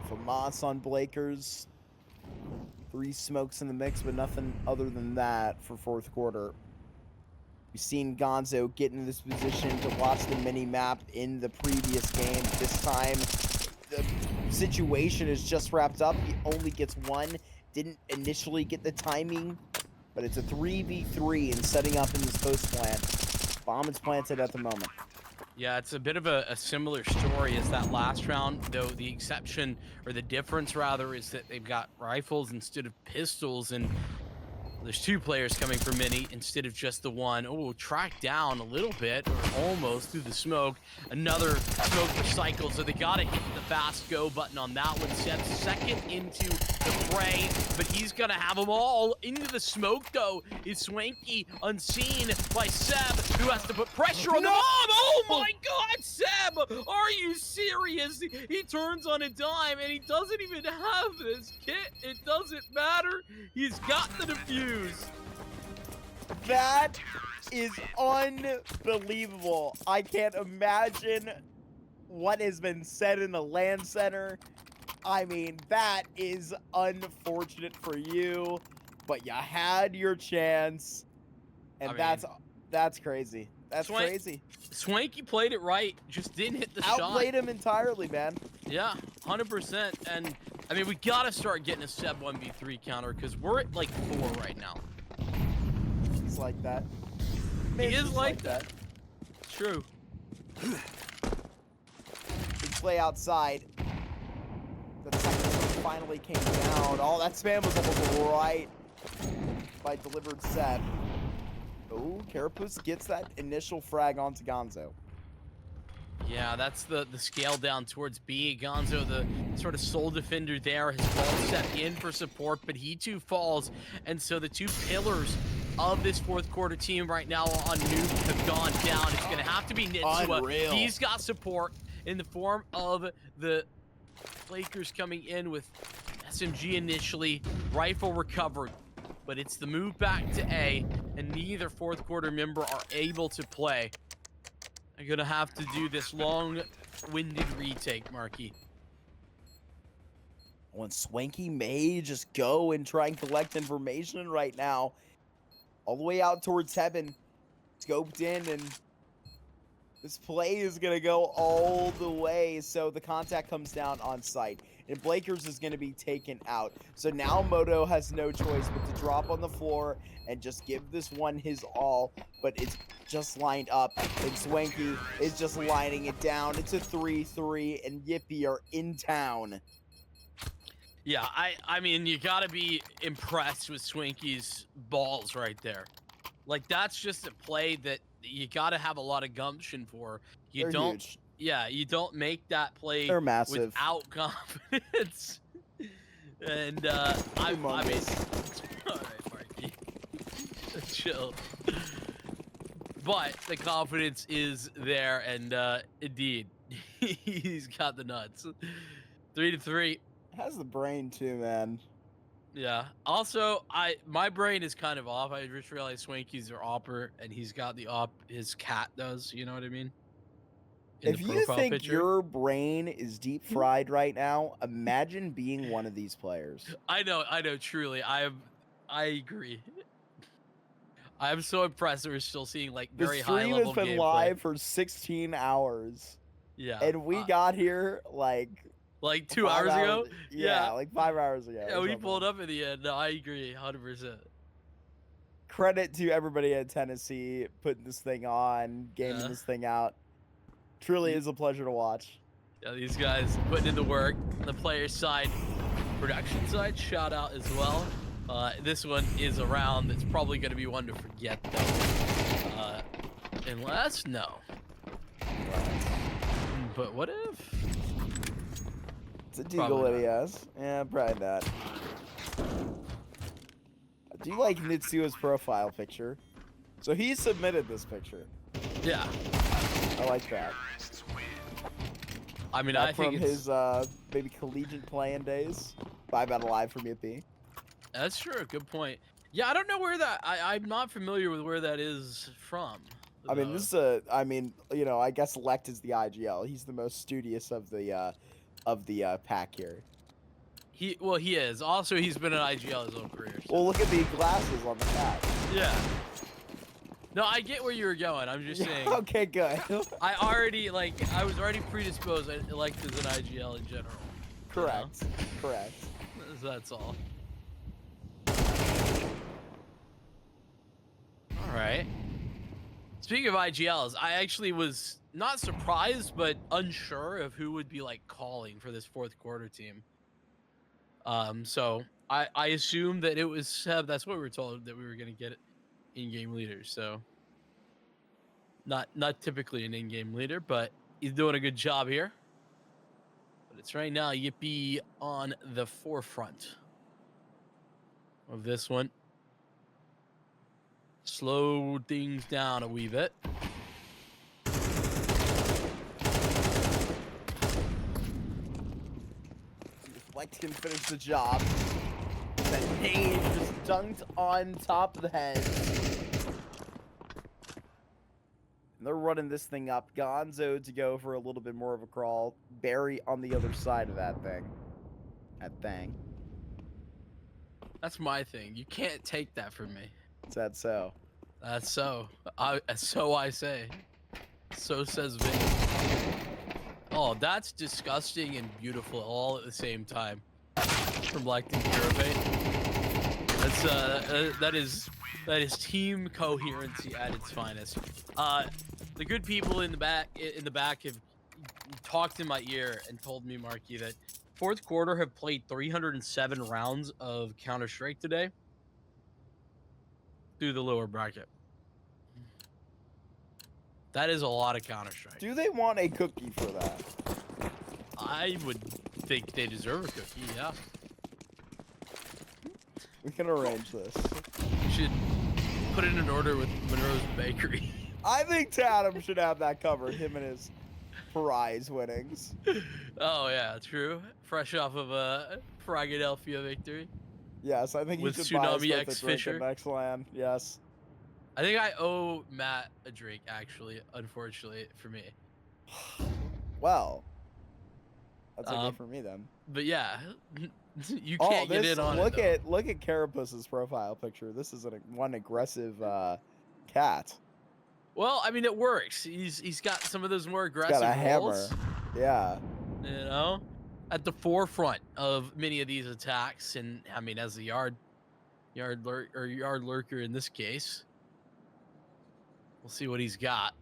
Famas on Blakers. 3 smokes in the mix, but nothing other than that for fourth quarter. We've seen Gonzo get into this position to watch the mini-map in the previous game. This time, the situation is just wrapped up. He only gets 1. Didn't initially get the timing, but it's a 3v3 and setting up in this post plant. Bomb is planted at the moment. Yeah, it's a bit of a similar story as that last round, though the exception, or the difference rather, is that they've got rifles instead of pistols, and there's 2 players coming for mini instead of just the one. Oh, tracked down a little bit, or almost through the smoke. Another smoke recycle, so they gotta hit the fast go button on that one. Seb's second into the fray, but he's gonna have them all into the smoke, though. Is Swanky unseen by Seb, who has to put pressure on the bomb? Oh my God, Seb! Are you serious? He turns on a dime, and he doesn't even have this kit. It doesn't matter. He's got the defuse. That is unbelievable. I can't imagine what has been said in the LAN center. I mean, that is unfortunate for you, but you had your chance, and that's crazy. That's crazy. Swanky played it right, just didn't hit the shot. Outplayed him entirely, man. Yeah, 100%. And I mean, we gotta start getting a Seb 1v3 counter because we're at like 4 right now. He's like that. He is like that. True. Big play outside. The second one finally came down. Oh, that spam was almost right by delivered Seb. Oh, Carapace gets that initial frag onto Gonzo. Yeah, that's the scale down towards B. Gonzo, the sort of sole defender there, his ball set in for support, but he too falls. And so the two pillars of this fourth quarter team right now on Nuke have gone down. It's going to have to be Nitsua. Unreal. He's got support in the form of the Lakers coming in with SMG initially, rifle recovered. But it's the move back to A, and neither fourth quarter member are able to play. I'm gonna have to do this long-winded retake, Marky. When Swanky may just go and try and collect information right now. All the way out towards heaven. Scoped in, and this play is going to go all the way. So the contact comes down on site. And Blakers is going to be taken out. So now Moto has no choice but to drop on the floor and just give this one his all. But it's just lined up. And Swanky is just lining it down. It's a 3-3, and Yippeee are in town. Yeah, I mean, you gotta be impressed with Swanky's balls right there. Like, that's just a play that you gotta have a lot of gumption for. They're huge. Yeah, you don't make that play They're massive. without confidence. And I mean, all right, Marky, chill. But the confidence is there, and indeed, he's got the nuts. 3-3. Has the brain too, man. Yeah. Also, my brain is kind of off. I just realized Swanky's their opper, and he's got the op his cat does. You know what I mean? If you think your brain is deep fried right now, imagine being one of these players. I know, truly. I agree. I'm so impressed that we're still seeing like very high level gameplay. The stream has been live for 16 hours. Yeah. And we got here like 2 hours ago? Yeah, like 5 hours ago. Yeah, we pulled up in the end. No, I agree 100%. Credit to everybody at Tennessee putting this thing on, gaming this thing out. Truly is a pleasure to watch. Yeah, these guys putting in the work on the player side, production side, shout out as well. This one is a round that's probably going to be one to forget, though. Unless, no. But what if? It's a deagle, yes. Yeah, probably not. Do you like Nitsua's profile picture? So he submitted this picture. Yeah. I like that. I mean, Back I think from his maybe collegiate playing days. 5 out of live from Yippeee. That's true. Good point. Yeah, I don't know where that. I'm not familiar with where that is from. I mean, this is I mean, you know, I guess Lect is the IGL. He's the most studious of the pack here. He is. Also, he's been an IGL his whole career. So. Well, look at the glasses on the cat. Yeah. No, I get where you were going. I'm just saying. Okay, good. I was already predisposed. I liked as an IGL in general. Correct. You know? Correct. That's all. All right. Speaking of IGLs, I actually was not surprised, but unsure of who would be like calling for this fourth quarter team. So I assumed that it was Seb. That's what we were told, that we were gonna get in-game leaders. So not typically an in-game leader, but he's doing a good job here. But it's right now Yippeee on the forefront of this one. Slow things down a wee bit. Lect can finish the job. That nade just dunked on top of the head. And they're running this thing up. Gonzo to go for a little bit more of a crawl. Barry on the other side of that thing. That's my thing. You can't take that from me. Is that so? That's so. So I say. So says Vin. Oh, that's disgusting and beautiful all at the same time. From Lect and That's that is team coherency at its finest. The good people in the back have talked in my ear and told me, Marky, that fourth quarter have played 307 rounds of Counter-Strike today through the lower bracket. That is a lot of Counter-Strike. Do they want a cookie for that? I would think they deserve a cookie, yeah. We can arrange this. We should put in an order with Monroe's Bakery. I think Tatum should have that covered, him and his prize winnings. Oh, yeah, true. Fresh off of a Philadelphia victory. Yes, I think he With should buy us Tsunami both X a drink Fisher. at next LAN. Yes. I think I owe Matt a drink, actually, unfortunately, for me. Well, that's okay for me then. But yeah, you can't get in on look it, look at Carapus's profile picture. This is one aggressive cat. Well, I mean, it works. He's got some of those more aggressive Got a roles, hammer. Yeah. you know, at the forefront of many of these attacks. And I mean, as the yard lurker in this case, we'll see what he's got.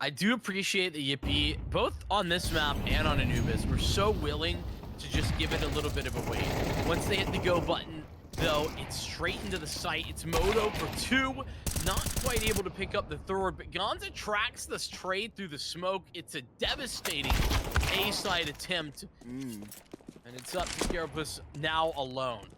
I do appreciate the Yippeee, both on this map and on Anubis. We're so willing to just give it a little bit of a wait. Once they hit the go button, though, it's straight into the site. It's Moto for 2, not quite able to pick up the third, but Gonza tracks this trade through the smoke. It's a devastating A-side attempt, and it's up to Carapus now alone.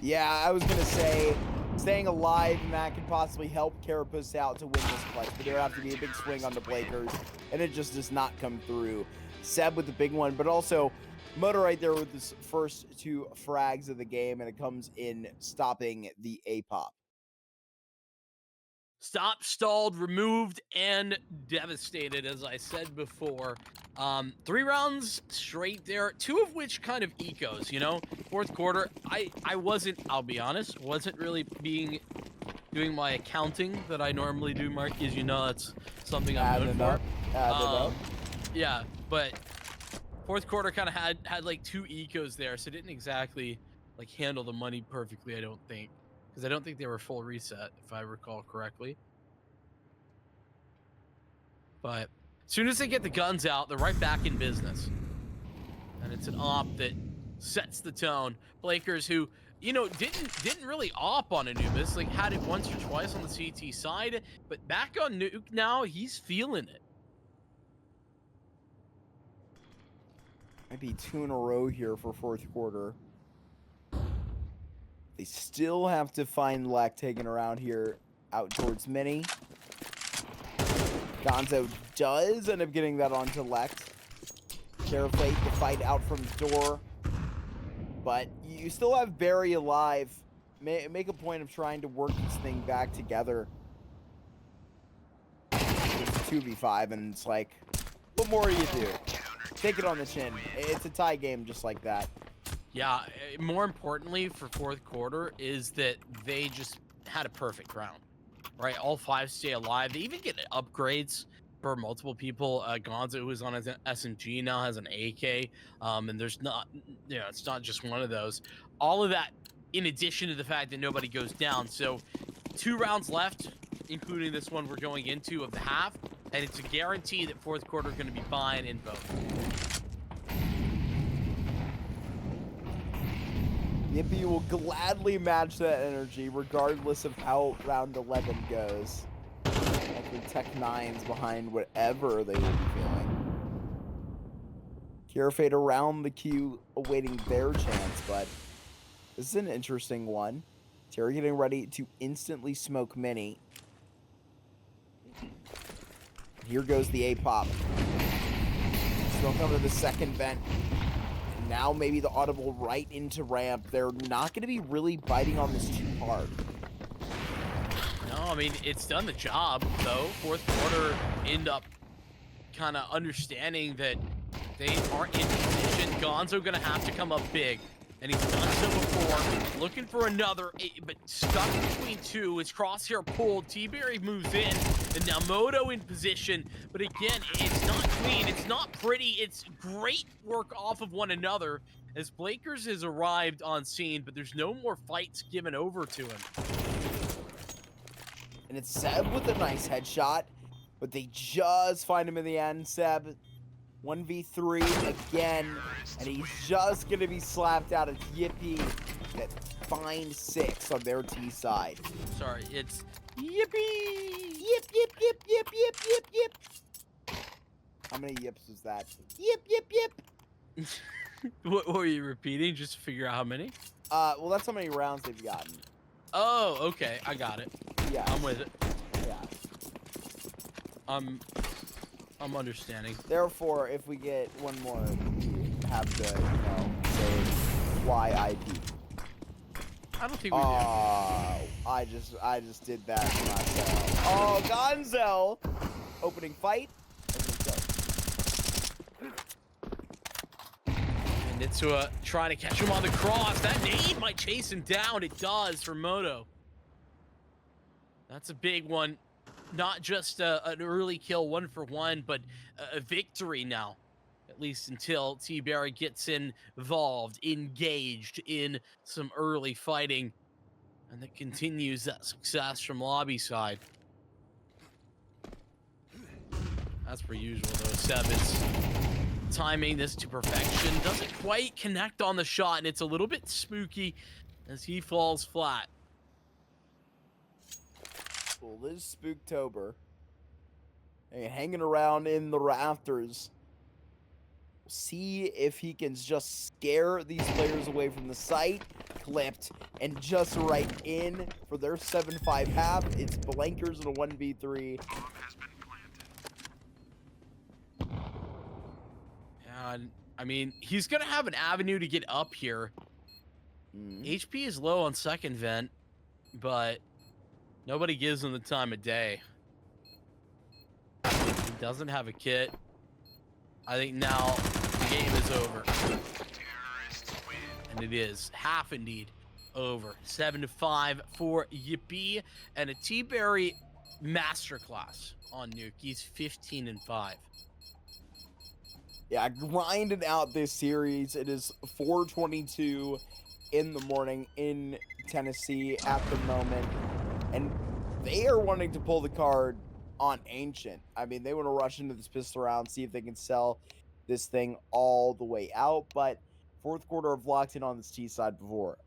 Yeah, I was gonna say, staying alive and that could possibly help Carapus out to win this clutch, but there would have to be a big swing on the Blakers, and it just does not come through. Seb with the big one, but also Moto right there with his first 2 frags of the game, and it comes in stopping the A-pop. Stopped, stalled, removed, and devastated, as I said before. 3 rounds straight there, 2 of which kind of ecos, you know? Fourth quarter, I wasn't, I'll be honest, wasn't really doing my accounting that I normally do, Mark, as you know, that's something I'm known for. Yeah, but fourth quarter kind of had like 2 ecos there, so didn't exactly like handle the money perfectly, I don't think. Because I don't think they were full reset, if I recall correctly. But as soon as they get the guns out, they're right back in business. And it's an op that sets the tone. Blakers, who, you know, didn't really op on Anubis, like had it once or twice on the CT side, but back on Nuke now, he's feeling it. Might be 2 in a row here for fourth quarter. They still have to find Lek taken around here out towards Mini. Gonzo does end up getting that onto Lek. Carefate the fight out from the door. But you still have Barry alive. Make a point of trying to work this thing back together. It's 2v5 and it's like, what more do you do? Take it on the chin. It's a tie game just like that. Yeah, more importantly for fourth quarter is that they just had a perfect round, right? All 5 stay alive. They even get upgrades for multiple people. Gonzo, who is on his SMG, now has an AK, and there's not, you know, it's not just one of those. All of that in addition to the fact that nobody goes down. So 2 rounds left, including this one we're going into of the half, and it's a guarantee that fourth quarter is going to be fine in both. Yippeee will gladly match that energy regardless of how round 11 goes. Likely Tech 9's behind whatever they will be feeling. Carefate around the queue awaiting their chance, but this is an interesting one. Terry getting ready to instantly smoke Mini. Here goes the A-pop. Smoke under the second vent. Now maybe the audible right into ramp. They're not going to be really biting on this too hard. No, I mean, it's done the job, though. Fourth quarter end up kind of understanding that they aren't in position. Gonzo going to have to come up big. And he's done so before. Looking for another, but stuck between 2. His crosshair pulled. T-Berry moves in. And now Moto in position. But again, it's not clean. It's not pretty. It's great work off of one another. As Blakers has arrived on scene, but there's no more fights given over to him. And it's Seb with a nice headshot. But they just find him in the end. Seb 1v3 again, and he's just gonna be slapped out. It's Yippeee that find 6 on their T side. Sorry, it's Yippeee! Yip, yip, yip, yip, yip, yip, yip. How many yips was that? Yip, yip, yip. What were you repeating just to figure out how many? Well, that's how many rounds they've gotten. Oh, okay, I got it. Yeah. I'm with it. Yeah. I'm understanding. Therefore, if we get one more, we have to, say YIP. I don't think we do. I just did that to myself. Oh, Gonzo! Opening fight. And Nitsua trying to catch him on the cross. That nade might chase him down. It does for Moto. That's a big one. Not just an early kill, 1-for-1, but a victory now. At least until T-Berry gets involved, engaged in some early fighting. And that continues that success from lobby side. As per usual, though, Seb is timing this to perfection. Doesn't quite connect on the shot, and it's a little bit spooky as he falls flat. Well, this Spooktober, and hanging around in the rafters. See if he can just scare these players away from the site. Clipped and just right in for their 7-5 half. It's Blankers in a 1v3. Yeah, I mean, he's gonna have an avenue to get up here. HP is low on second vent, but nobody gives him the time of day. He doesn't have a kit. I think now the game is over. And it is half indeed over. 7-5 for Yippeee, and a T-Berry masterclass on Nuke. He's 15-5. Yeah, grinding out this series. It is 4:22 in the morning in Tennessee at the moment, and they are wanting to pull the card on Ancient. I mean, they want to rush into this pistol round, see if they can sell this thing all the way out, but fourth quarter have locked in on this T side before.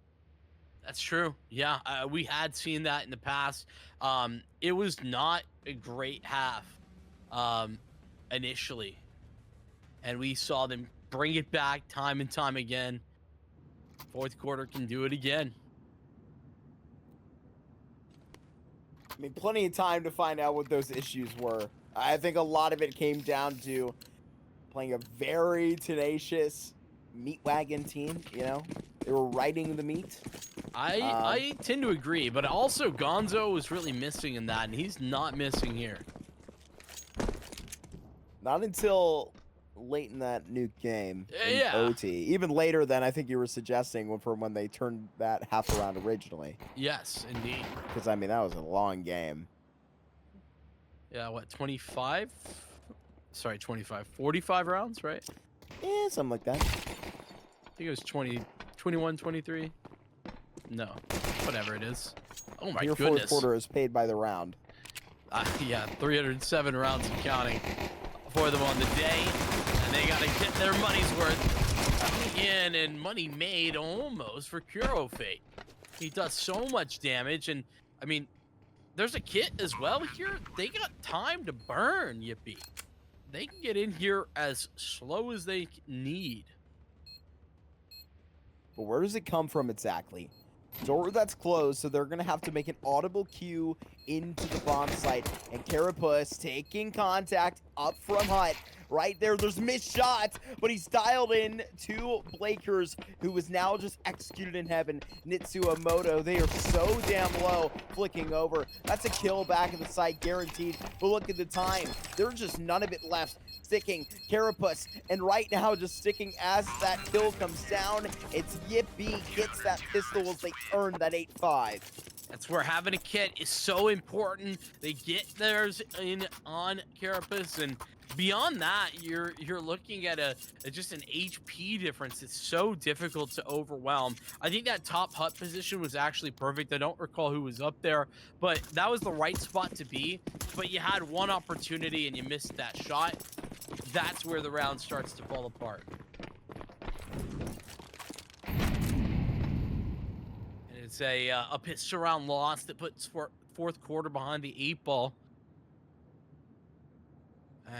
That's true. Yeah, we had seen that in the past. It was not a great half initially, and we saw them bring it back time and time again. Fourth quarter can do it again. I mean, plenty of time to find out what those issues were. I think a lot of it came down to playing a very tenacious meat wagon team, you know? They were riding the meat. I tend to agree, but also Gonzo was really missing in that, and he's not missing here. Not until late in that Nuke game in Yeah. OT. Even later than I think you were suggesting from when they turned that half around originally. Yes, indeed. Because, I mean, that was a long game. Yeah, what, 25? Sorry, 25. 45 rounds, right? Yeah, something like that. I think it was 21, 23. No, whatever it is. Oh my Your goodness. fourth quarter is paid by the round. Yeah, 307 rounds and counting for them on the day. And they got to get their money's worth in, and money made almost for Kuro Fate. He does so much damage, and I mean, there's a kit as well here. They got time to burn, Yippeee. They can get in here as slow as they need. But where does it come from exactly? Door that's closed, so they're going to have to make an audible cue into the bomb site. And Carapuss taking contact up from Hut. Right there, there's missed shots, but he's dialed in to Blakers, who is now just executed in heaven. Nitsua Moto, they are so damn low, flicking over. That's a kill back in the site, guaranteed. But look at the time. There's just none of it left. Sticking Carapuss, and right now just sticking as that kill comes down. It's Yippeee gets that pistol as they earn that 8-5. That's where having a kit is so important. They get theirs in on Carapuss, and beyond that, you're looking at just an HP difference. It's so difficult to overwhelm. I think that top Hut position was actually perfect. I don't recall who was up there, but that was the right spot to be. But you had one opportunity and you missed that shot. That's where the round starts to fall apart. It's a pistol round loss that puts fourth quarter behind the 8 ball.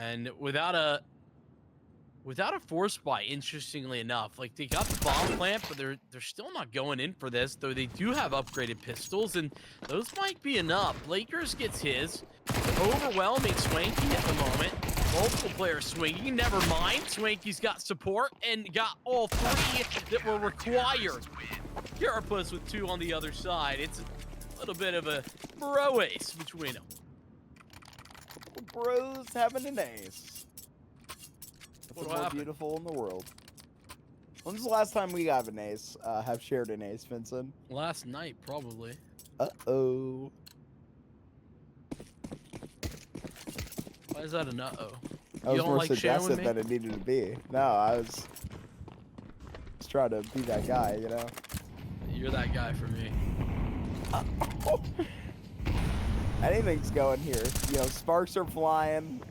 And without a force buy, interestingly enough, like they got the bomb plant, but they're still not going in for this, though they do have upgraded pistols, and those might be enough. Lakers gets his. Overwhelming Swanky at the moment. Multiple players swinging. Never mind. Swanky's got support and got all 3 that were required. Carapuss with 2 on the other side. It's a little bit of a bro ace between them. Bros having an ace. It's the What most happened? beautiful in the world. When's the last time we got an ace? Have shared an ace, Vincent? Last night, probably. Uh-oh. Why is that an uh-oh? I was don't more like sharing with suggestive me? than it needed to be. No, I was just trying to be that guy, you know? You're that guy for me. Anything's going here. You know, sparks are flying.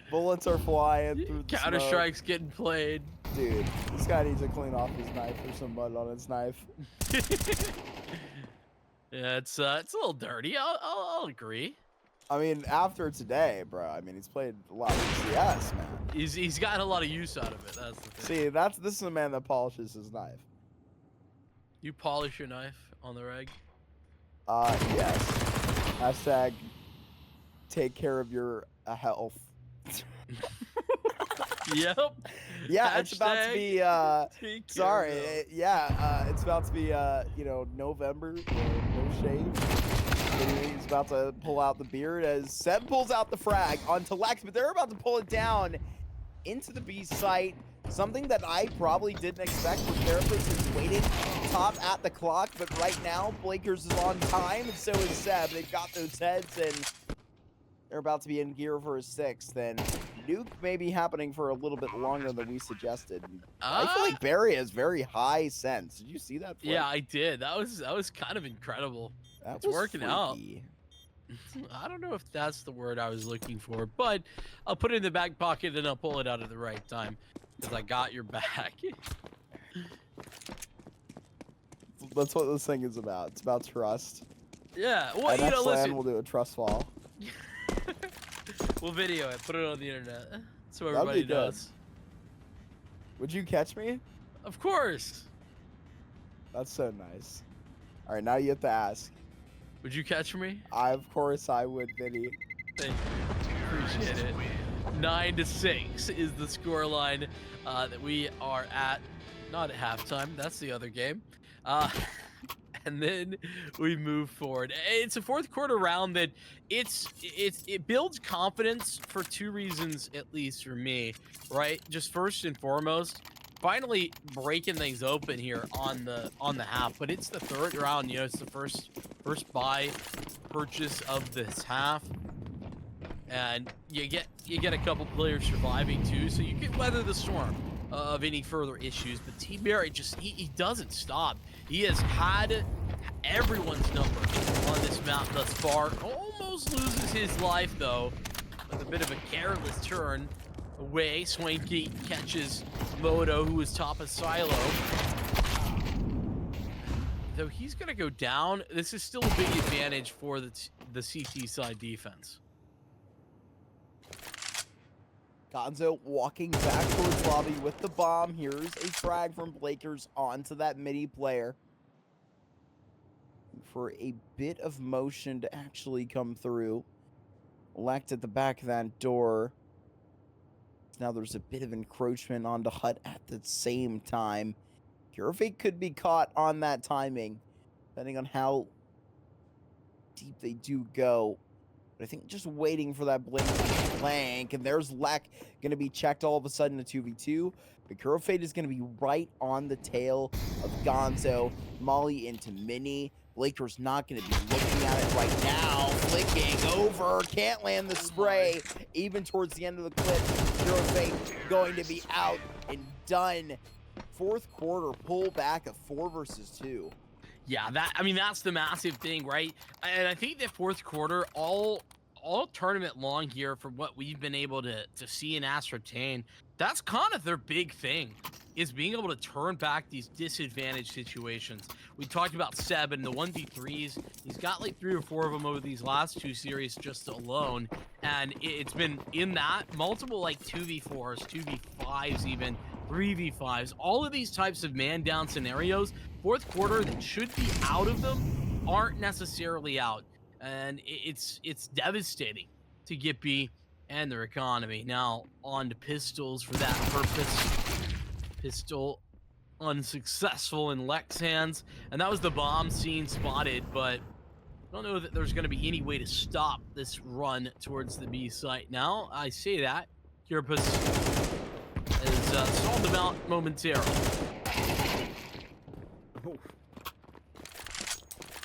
Bullets are flying through the Counter smoke. Strike's getting played. Dude, this guy needs to clean off his knife or some mud on his knife. Yeah, it's a little dirty. I'll agree. I mean, after today, bro, I mean, he's played a lot of CS, man. He's gotten a lot of use out of it. That's the thing. See, this is a man that polishes his knife. You polish your knife on the reg. Yes. Hashtag take care of your health. Yep. Yeah, it's about to be, Take care sorry, of it. it's about to be, you know, November, no shave. He's about to pull out the beard as Seb pulls out the frag onto Lex, but they're about to pull it down into the B site. Something that I probably didn't expect for Carapuss is waiting top at the clock, but right now, Blakers is on time, and so is Seb. They've got those heads, and they're about to be in gear for a 6th, and nuke may be happening for a little bit longer than we suggested. I feel like Barry has very high sense. Did you see that? Flip? Yeah, I did. That was kind of incredible. That It's was working out. freaky. I don't know if that's the word I was looking for, but I'll put it in the back pocket and I'll pull it out at the right time because I got your back. That's what this thing is about. It's about trust. Yeah, well, At you know, Next LAN, listen, we'll do a trust fall. we'll video it, put it on the internet. So That'd be everybody good. knows. Would you catch me? Of course. That's so nice. All right, now you have to ask. Would you catch me? Of course I would, Vinny. Thank you. Appreciate it. 9-6 is the scoreline that we are at. Not at halftime. That's the other game. And then we move forward. It's a fourth quarter round that it builds confidence for 2 reasons, at least for me, right? Just first and foremost, finally breaking things open here on the half. But it's the 3rd round, you know, it's the first buy purchase of this half. And you get a couple players surviving too, so you can weather the storm of any further issues. But T Barry just he doesn't stop. He has had everyone's number on this map thus far. Almost loses his life though with a bit of a careless turn away. Swanky catches Moto, who is top of silo. Though he's gonna go down, this is still a big advantage for the CT side defense. Gonzo walking back towards lobby with the bomb. Here's a frag from Blakers onto that midi player. For a bit of motion to actually come through. Lect at the back of that door. Now there's a bit of encroachment onto Hut at the same time. Purefake could be caught on that timing, depending on how deep they do go. But I think just waiting for that blink flank, and there's Lek going to be checked all of a sudden to 2v2. But Purefake is going to be right on the tail of Gonzo. Molly into Mini. Blaker's not going to be looking at it right now. Flicking over. Can't land the spray. Even towards the end of the clip, Purefake going to be out and done. Fourth quarter pull back of 4 versus 2. Yeah, that's the massive thing, right? And I think that fourth quarter, all tournament long here, from what we've been able to see and ascertain, that's kind of their big thing. is being able to turn back these disadvantaged situations. We talked about Seb and the 1v3s. He's got like 3 or 4 of them over these last 2 series just alone. And it's been in that multiple like 2v4s, 2v5s even, 3v5s. All of these types of man down scenarios, fourth quarter that should be out of them aren't necessarily out. And it's devastating to Yippeee and their economy. Now on to pistols for that purpose. Pistol unsuccessful in Lex hands, and that was the bomb scene spotted, but I don't know that there's going to be any way to stop this run towards the B site. Now I say that Yippeee has stalled them out momentarily. Ooh.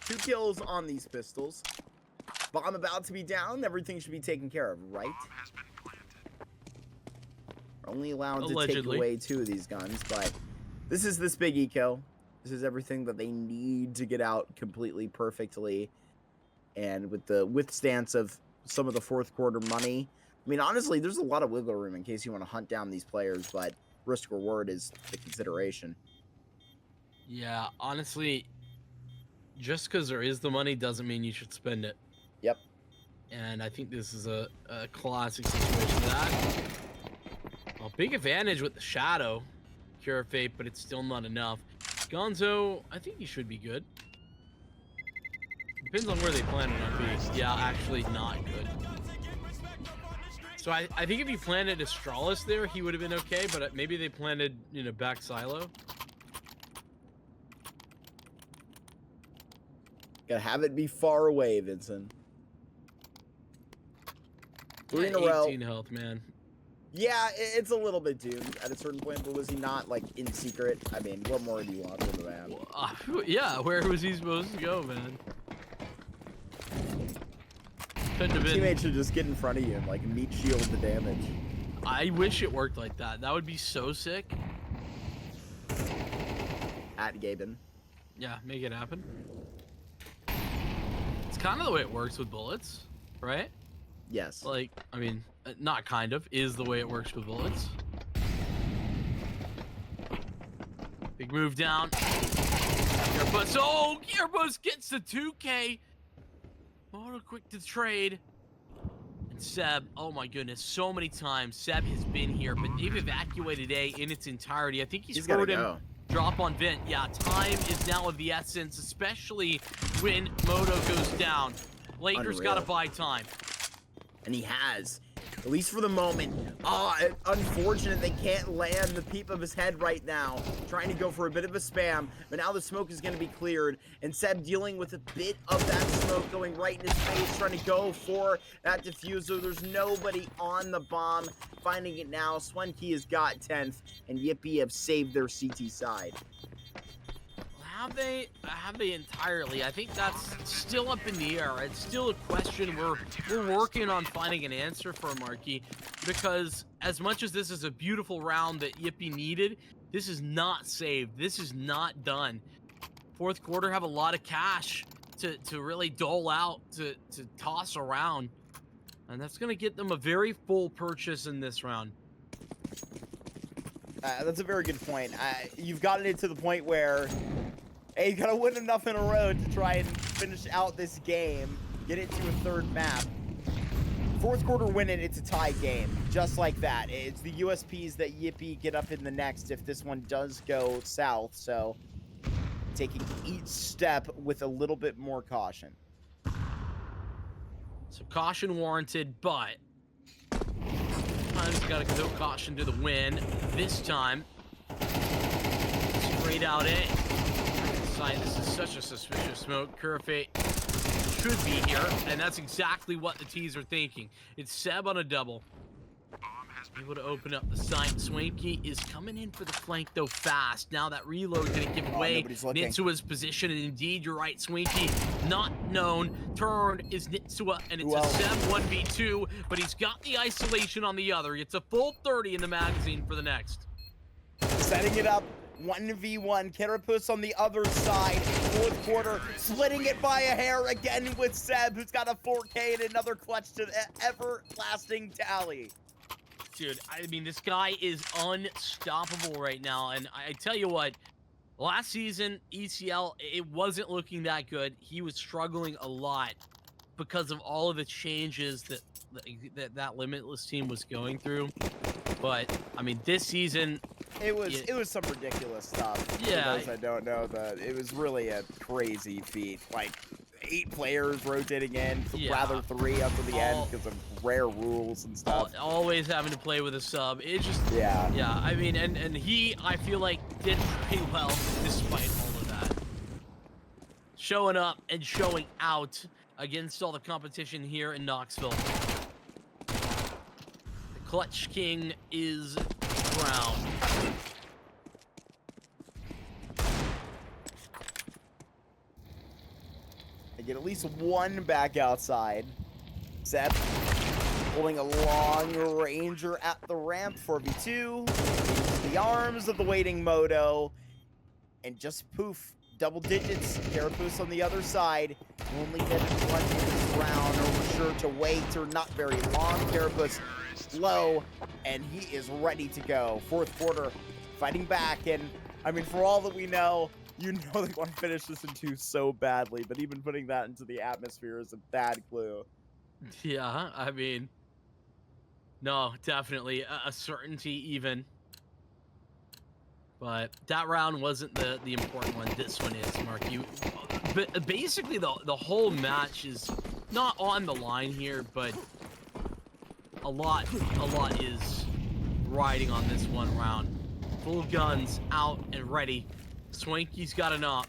2 kills on these pistols. Bomb about to be down. Everything should be taken care of, right? We're only allowed to take away 2 of these guns, but this is this big eco. This is everything that they need to get out completely perfectly. And with the withstance of some of the fourth quarter money, I mean, honestly, there's a lot of wiggle room in case you want to hunt down these players, but risk reward is the consideration. Yeah, honestly, just because there is the money doesn't mean you should spend it. Yep. And I think this is a classic situation of that. A big advantage with the shadow, Cure Fate, but it's still not enough. Gonzo, I think he should be good. Depends on where they planted on B. Yeah, actually not good. So I think if he planted Astralis there, he would have been okay, but maybe they planted, you know, back silo. Gotta have it be far away, Vincent. 3 in a row. 18 health, man. Yeah, it's a little bit doomed at a certain point, but was he not, like, in secret? I mean, what more do you want from the man? Yeah, where was he supposed to go, man? Couldn't have been. Teammates should just get in front of you and, like, meat shield the damage. I wish it worked like that. That would be so sick. At Gaben. Yeah, make it happen. It's kind of the way it works with bullets, right? Yes. Like, I mean, not kind of, is the way it works with bullets. Big move down. Gearbus, oh, Gearbus gets the 2K. Moto quick to trade. And Seb, oh my goodness, so many times Seb has been here, but they've evacuated A in its entirety. I think he's heard him drop on vent. Yeah, time is now of the essence, especially when Moto goes down. Lakers got to buy time. And he has, at least for the moment. Unfortunate they can't land the peep of his head right now. Trying to go for a bit of a spam, but now the smoke is going to be cleared. And Seb dealing with a bit of that smoke going right in his face, trying to go for that diffuser. There's nobody on the bomb. Finding it now. Swenke has got 10th, and Yippeee have saved their CT side. Have they entirely? I think that's still up in the air. It's still a question we're working on finding an answer for, Marky, because as much as this is a beautiful round that Yippeee needed, this is not saved. This is not done. Fourth quarter have a lot of cash to really dole out, to toss around, and that's going to get them a very full purchase in this round. That's a very good point. You've gotten it to the point where, hey, you gotta win enough in a row to try and finish out this game, get it to a third map. Fourth quarter win it, it's a tie game, just like that. It's the USPs that Yippeee get up in the next if this one does go south, so taking each step with a little bit more caution. So caution warranted, but sometimes you gotta go caution to the win. This time, straight out A. This is such a suspicious smoke. Curfate should be here, and that's exactly what the T's are thinking. It's Seb on a double. Able to open up the site. Swanky is coming in for the flank, though, fast. Now that reload didn't give away Nitsua's position, and indeed, you're right, Swanky, not known. Turn is Nitsua, and it's a Seb 1v2, but he's got the isolation on the other. It's a full 30 in the magazine for the next. Setting it up. 1v1, Carapace on the other side, fourth quarter, splitting it by a hair again with Seb, who's got a 4K and another clutch to the everlasting tally. Dude, I mean, this guy is unstoppable right now. And I tell you what, last season, ECL, it wasn't looking that good. He was struggling a lot because of all of the changes that Limitless team was going through. But, I mean, this season... It was some ridiculous stuff. Yeah. For those that don't know, it was really a crazy feat. Like, 8 players rotating in, rather 3 up to the end because of rare rules and stuff. Always having to play with a sub. It just... Yeah. Yeah, I mean, and he, I feel like, did pretty well despite all of that. Showing up and showing out against all the competition here in Knoxville. The Clutch King is crowned. They get at least one back outside. Seb holding a long ranger at the ramp for V2. The arms of the waiting Moto. And just poof, double digits. Carapace on the other side. Only hit it once in this round, or we're sure to wait, or not very long. Carapace low, and he is ready to go. 4th quarter, fighting back, and I mean, for all that we know, you know they want to finish this in 2 so badly, but even putting that into the atmosphere is a bad clue. Yeah, I mean, no, definitely a certainty even. But that round wasn't the important one. This one is, Mark. But basically, the whole match is not on the line here, but a lot is riding on this one round. Full guns out and ready. Swanky's got an op.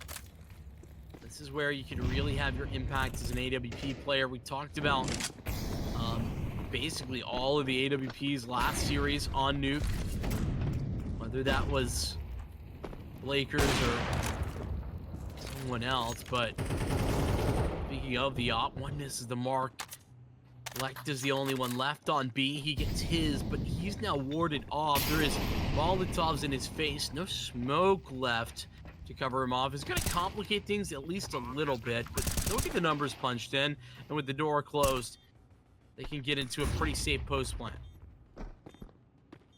This is where you can really have your impact as an AWP player. We talked about basically all of the AWPs last series on Nuke. Whether that was Lakers or someone else, but speaking of the op, one misses the mark. Lect is the only one left on B. He gets his, but he's now warded off. There is Molotovs in his face. No smoke left to cover him off. It's going to complicate things at least a little bit, but don't get the numbers punched in. And with the door closed, they can get into a pretty safe post plant.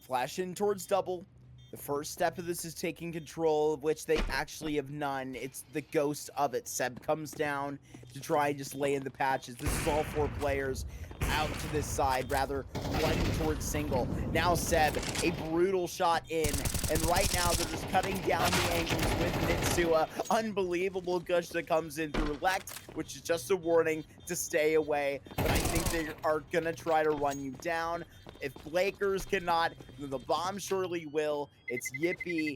Flash in towards double. The first step of this is taking control, of which they actually have none. It's the ghost of it. Seb comes down to try and just lay in the patches. This is all 4 players out to this side, rather running towards single. Now Seb, a brutal shot in, and right now they're just cutting down the angles with Mitsua. Unbelievable gush that comes in through Lect, which is just a warning to stay away, but I think they are gonna try to run you down. If Lakers cannot, then the bomb surely will. It's Yippeee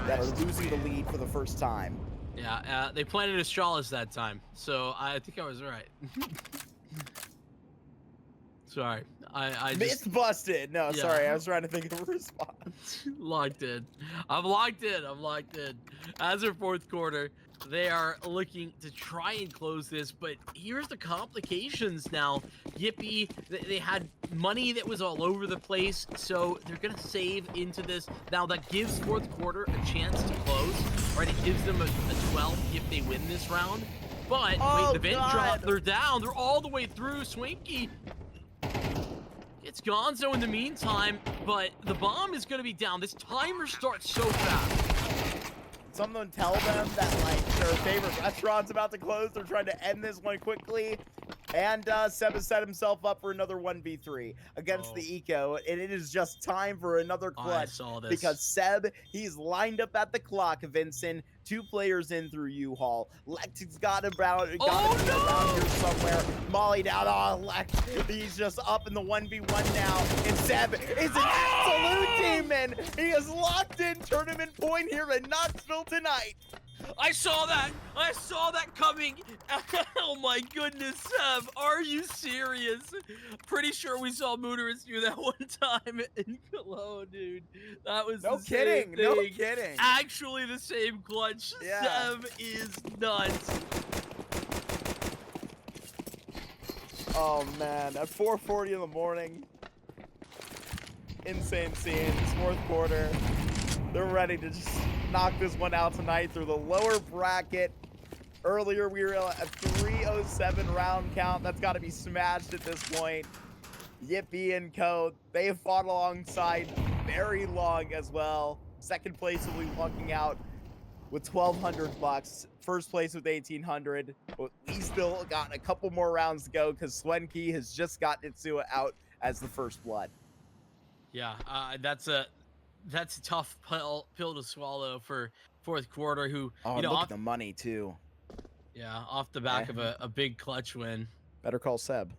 that are losing the lead for the first time. Yeah, they planted Astralis that time, so I think I was right. Sorry, I just... Myth busted! No, Yeah. sorry, I was trying to think of a response. Locked in. I'm locked in. As of 4th quarter, they are looking to try and close this, but here's the complications now. Yippeee, they had money that was all over the place, so they're going to save into this. Now, that gives 4th quarter a chance to close, right? It gives them a 12 if they win this round. But, wait, the vent drop, they're down. They're all the way through. Swanky gets Gonzo in the meantime, but the bomb is going to be down. This timer starts so fast. Someone tell them that, like, their favorite restaurant's about to close. They're trying to end this one quickly. And Seb has set himself up for another 1v3 against the Eco. And it is just time for another clutch. I saw this. Because Seb, he's lined up at the clock, Vincent. 2 players in through U-Haul. Lex got around here somewhere. Molly down. Oh, Lex. He's just up in the 1v1 now. And Seb is an absolute demon. He is locked in tournament point here in Knoxville tonight. I saw that coming. Oh my goodness, Seb, are you serious? Pretty sure we saw Moonerus do that one time in Cologne, dude. That was no the same kidding. thing. No kidding. Actually, the same clutch. Yeah. Seb is nuts. Oh man, at 4:40 in the morning. Insane scenes. 4th quarter. They're ready to just knock this one out tonight through the lower bracket. Earlier, we were at a 307 round count. That's got to be smashed at this point. Yippeee and Co. They have fought alongside very long as well. Second place will be walking out with 1,200 bucks. First place with 1,800. But we still got a couple more rounds to go because Swenke has just got Itsua out as the first blood. Yeah, that's a tough pill to swallow for fourth quarter. Who Oh, you know, look off, at the money too. yeah, off the back of a big clutch win. Better call Seb.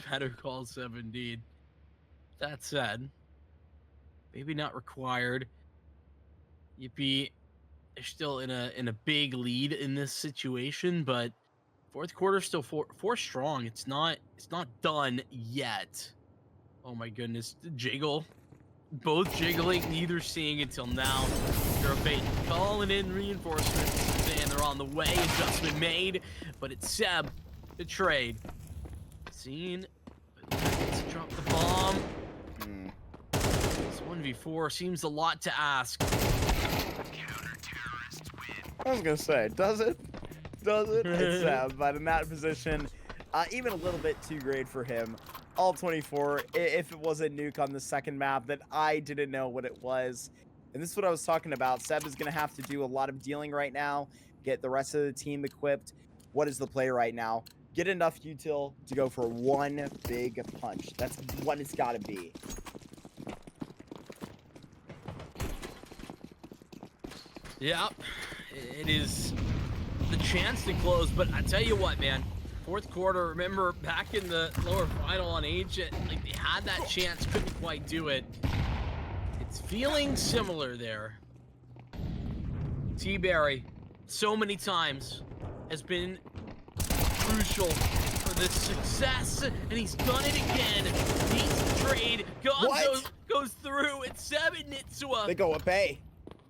Better call Seb indeed. That said, maybe not required. Yippeee, they're still in a big lead in this situation, but fourth quarter still four strong. It's not done yet. Oh my goodness, the jiggle, both jiggling, neither seeing until now. Yippeee calling in reinforcements, saying they're on the way. Adjustment made, but it's Seb, the trade. Seen, but let's drop the bomb. This 1v4 seems a lot to ask. I was gonna say, does it? Does it? It's Seb, but in that position, even a little bit too great for him. All 24. If it was a nuke on the second map that I didn't know what it was, and this is what I was talking about. Seb is gonna have to do a lot of dealing right now. Get the rest of the team equipped. What is the play right now? Get enough util to go for one big punch. That's what it's got to be. Yep, it is the chance to close, but I tell you what, man, fourth quarter, remember back in the lower final on Agent, like they had that chance, couldn't quite do it. It's feeling similar there. T-Berry, so many times, has been crucial for this success, and he's done it again. Needs to trade, goes through, it's 7 Nitsua. They go up A.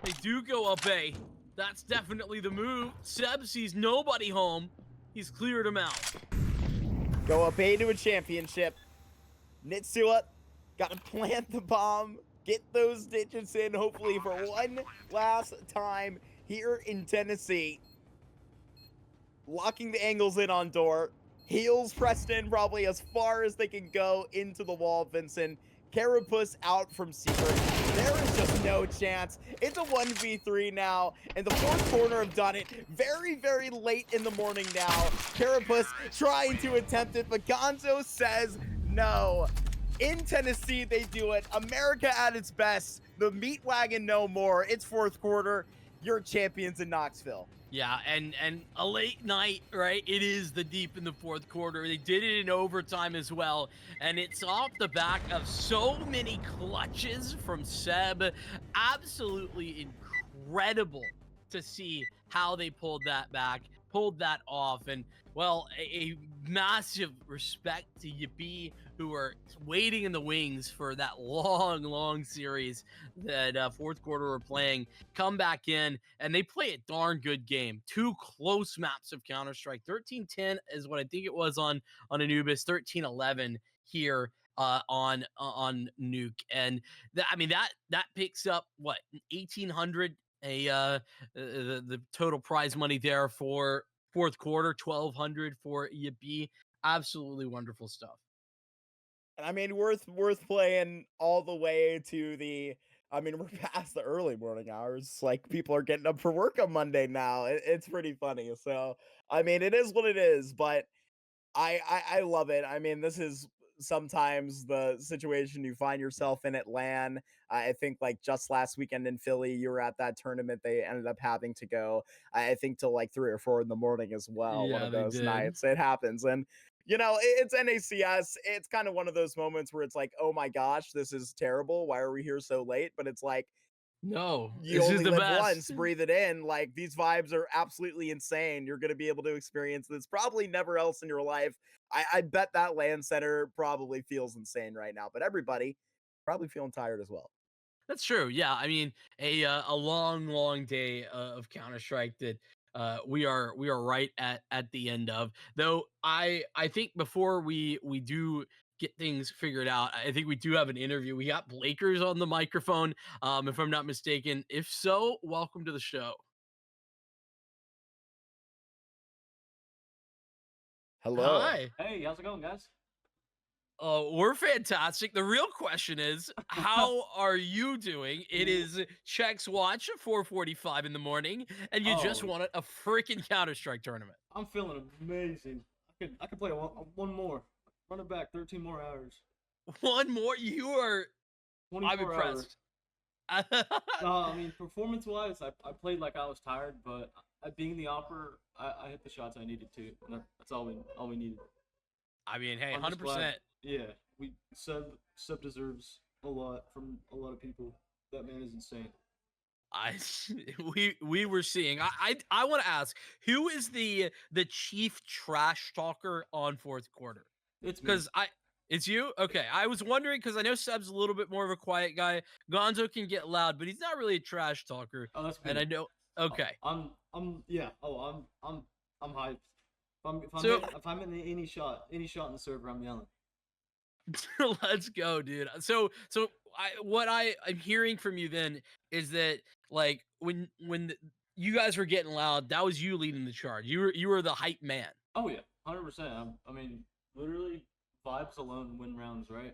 They do go up A. That's definitely the move. Seb sees nobody home. He's cleared him out. Go up A to a championship. Nitsua got to plant the bomb. Get those digits in, hopefully, for one last time here in Tennessee. Locking the angles in on door. Heels pressed in probably as far as they can go into the wall, Vincent. Carapuss out from Secret. There is just no chance. It's a 1v3 now, and the fourth corner have done it very, very late in the morning now. Carapuss trying to attempt it, but Gonzo says no. In Tennessee, they do it. America at its best. The meat wagon no more. It's fourth quarter. You're champions in Knoxville. Yeah, and a late night, right? It is the deep in the fourth quarter. They did it in overtime as well, and it's off the back of so many clutches from Seb. Absolutely incredible to see how they pulled that back, pulled that off, and well, a massive respect to Yippeee, who are waiting in the wings for that long series that fourth quarter we're playing. Come back in, and they play a darn good game. Two close maps of Counter-Strike. 13-10 is what I think it was on Anubis. 13-11 here on Nuke, and I mean that picks up what 1,800 the total prize money there for fourth quarter, 1,200 for Yippeee. Absolutely wonderful stuff. And I mean, worth playing all the way to the. I mean, we're past the early morning hours. Like, people are getting up for work on Monday now. It's pretty funny. So, I mean, it is what it is. But I love it. I mean, this is sometimes the situation you find yourself in at LAN. I think like just last weekend in Philly, you were at that tournament. They ended up having to go, I think, till like 3 or 4 in the morning as well. Yeah, one of they those did. nights. It happens. And you know, it's NACS. It's kind of one of those moments where it's like, oh my gosh, this is terrible. Why are we here so late? But it's like, no, you this only is the live best. once, breathe it in. Like, these vibes are absolutely insane. You're going to be able to experience this probably never else in your life. I bet that LAN center probably feels insane right now, but everybody probably feeling tired as well. That's true. Yeah, I mean, a long day of Counter-Strike that we are right at the end of. Though I think before we do get things figured out, I think we do have an interview. We got Blakers on the microphone, if I'm not mistaken. If so, welcome to the show. Hello. Hi. Hey, how's it going, guys? We're fantastic. The real question is, how are you doing? It is Check's Watch at 4:45 in the morning, and you just Oh, won a freaking Counter-Strike tournament. I'm feeling amazing. I could play one more. Run it back 13 more hours. One more, you are. I'm 24 hour. impressed. I mean, performance-wise, I played like I was tired, but being the opper, I hit the shots I needed to. And that's all we needed. I mean, hey, I'm just 100%. glad. Yeah, Sub deserves a lot from a lot of people. That man is insane. I we were seeing. I want to ask, who is the chief trash talker on fourth quarter? It's me. Because it's you. Okay, I was wondering because I know Seb's a little bit more of a quiet guy. Gonzo can get loud, but he's not really a trash talker. Oh, that's And me. I know. Okay, Yeah. Oh, I'm hyped. so If I'm in any shot in the server, I'm yelling. let's go, dude. So what I'm hearing from you then is that like you guys were getting loud, that was you leading the charge. You were the hype man. Oh yeah, 100%. I mean, literally, vibes alone win rounds, right?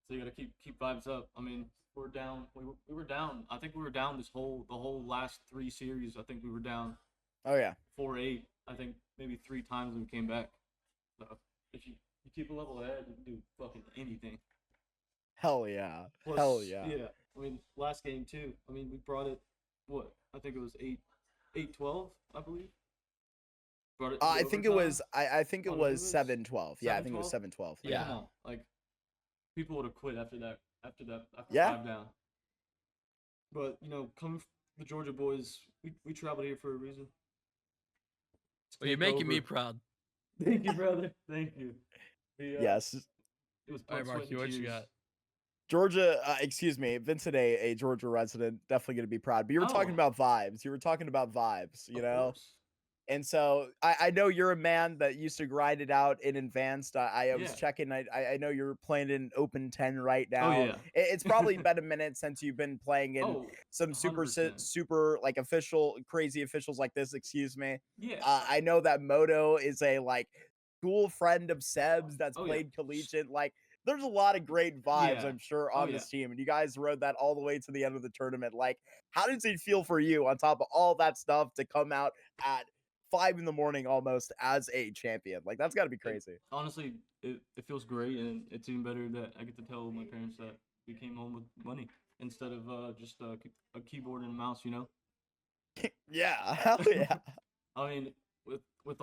So you gotta keep vibes up. I mean, we're down. We were down. I think we were down the whole last 3 series. I think we were down Oh yeah. 4-8. I think maybe 3 times when we came back. So if you keep a level head, you can do fucking anything. Hell yeah. Plus, Hell yeah. yeah. I mean, last game too. I mean, we brought it. What? I think it was 8-12, I believe. Brought it. I think it overtime. was. I think it Oh, was 7-12. Yeah, I think it was 7-12? 7-12. Like, Yeah. come on. Like, people would have quit after that. After Yeah. 5 down. But coming from the Georgia boys, we traveled here for a reason. Well, you're Take making me over. proud. Thank you, brother. Thank you. Yes. It was All right, blood, sweat, Marky, and what you tears. got? Georgia, excuse me, Vincent, a Georgia resident, definitely going to be proud. But you were talking Oh. about vibes. You were talking about vibes, you Of know? course. And so I know you're a man that used to grind it out in advanced. I was Yeah. checking. I know you're playing in Open 10 right now. Oh yeah. It's probably been a minute since you've been playing in Oh, some 100%. super like crazy officials like this. Excuse me. Yeah. I know that Moto is a like cool friend of Seb's that's Oh, yeah. played collegiate. Like there's a lot of great vibes, Yeah. I'm sure, Oh, on this team, and you guys rode that all the way to the end of the tournament. Like, how does it feel for you on top of all that stuff to come out at 5 in the morning almost as a champion? Like that's got to be crazy. Honestly, it feels great, and it's even better that I get to tell my parents that we came home with money instead of just a keyboard and a mouse. Yeah, hell yeah. I mean, with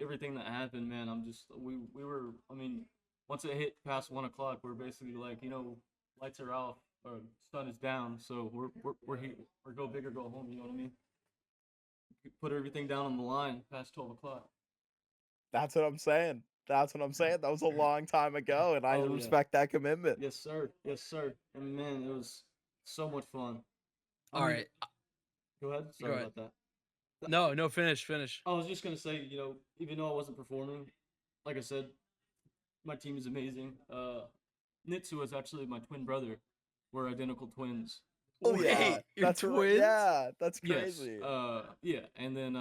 everything that happened, man, we were. I mean, once it hit past 1 o'clock, we're basically like, lights are off or sun is down, so we're here. We're go big or go home. You know what I mean? Put everything down on the line past 12 o'clock. That's what I'm saying. That's what I'm saying. That was a long time ago, and I Oh, yeah. respect that commitment. Yes, sir. Yes, sir. And man, it was so much fun. All right. Go ahead. Go Sorry ahead. about that. No, finish. I was just gonna say, even though I wasn't performing, like I said, my team is amazing. Nitsu is actually my twin brother. We're identical twins. Oh yeah, Wait, you're that's twins? Yeah, that's Yes. crazy. Yeah. And then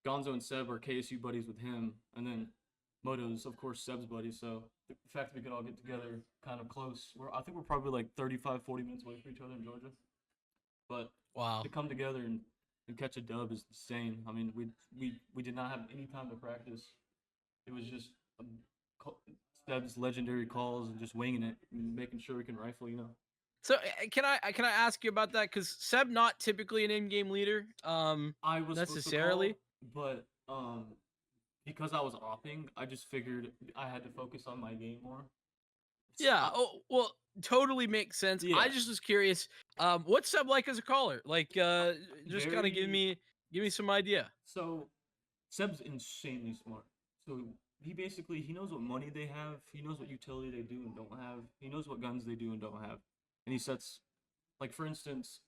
Gonzo and Seb are KSU buddies with him, and then Moto's, of course, Seb's buddy. So the fact that we could all get together kind of close, I think we're probably like 35, 40 minutes away from each other in Georgia. But Wow. to come together and catch a dub is insane. I mean, we did not have any time to practice. It was just Seb's legendary calls and just winging it and making sure we can rifle. So can I ask you about that? Because Seb not typically an in-game leader. I was necessarily, but because I was opping, I just figured I had to focus on my game more. Yeah. Oh well, totally makes sense. Yeah. I just was curious. What's Seb like as a caller? Like, just kind of give Very- me some idea. So Seb's insanely smart. So he knows what money they have. He knows what utility they do and don't have. He knows what guns they do and don't have. And he sets, like for instance,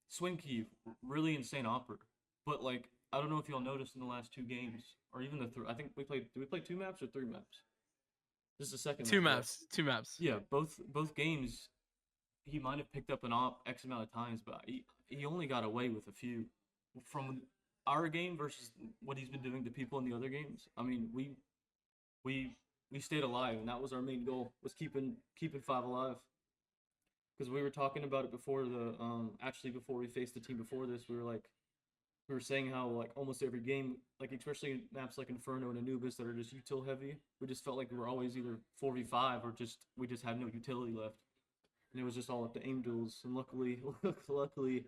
Swing Key, really insane opera. But like I don't know if y'all noticed in the last 2 games or even I think we played. Did we play 2 maps or 3 maps? This is the second. Two map, maps. Two maps. Yeah, both games, he might have picked up an op X amount of times, but he only got away with a few. From our game versus what he's been doing to people in the other games. I mean, we we stayed alive, and that was our main goal, was keeping five alive. Because we were talking about it before the actually before we faced the team before this, we were saying how like almost every game, like especially in maps like Inferno and Anubis that are just util heavy, we just felt like we were always either 4v5 or we just had no utility left, and it was just all up to aim duels. And luckily, luckily,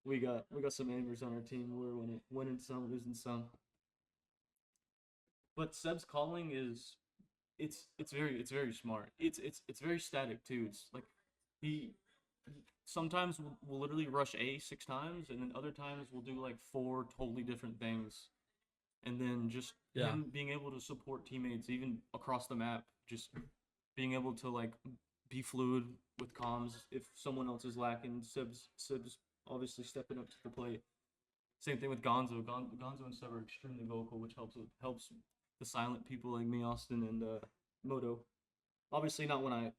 we got some aimers on our team. We were winning some, losing some. But Seb's calling is it's very smart. It's very static too. It's like he sometimes we'll literally rush A 6 times, and then other times we'll do like 4 totally different things. And then just him being able to support teammates even across the map, just being able to like be fluid with comms if someone else is lacking. Sib's obviously stepping up to the plate. Same thing with Gonzo. Gonzo and Seb are extremely vocal, which helps the silent people like me, Austin, and Moto. Obviously not when I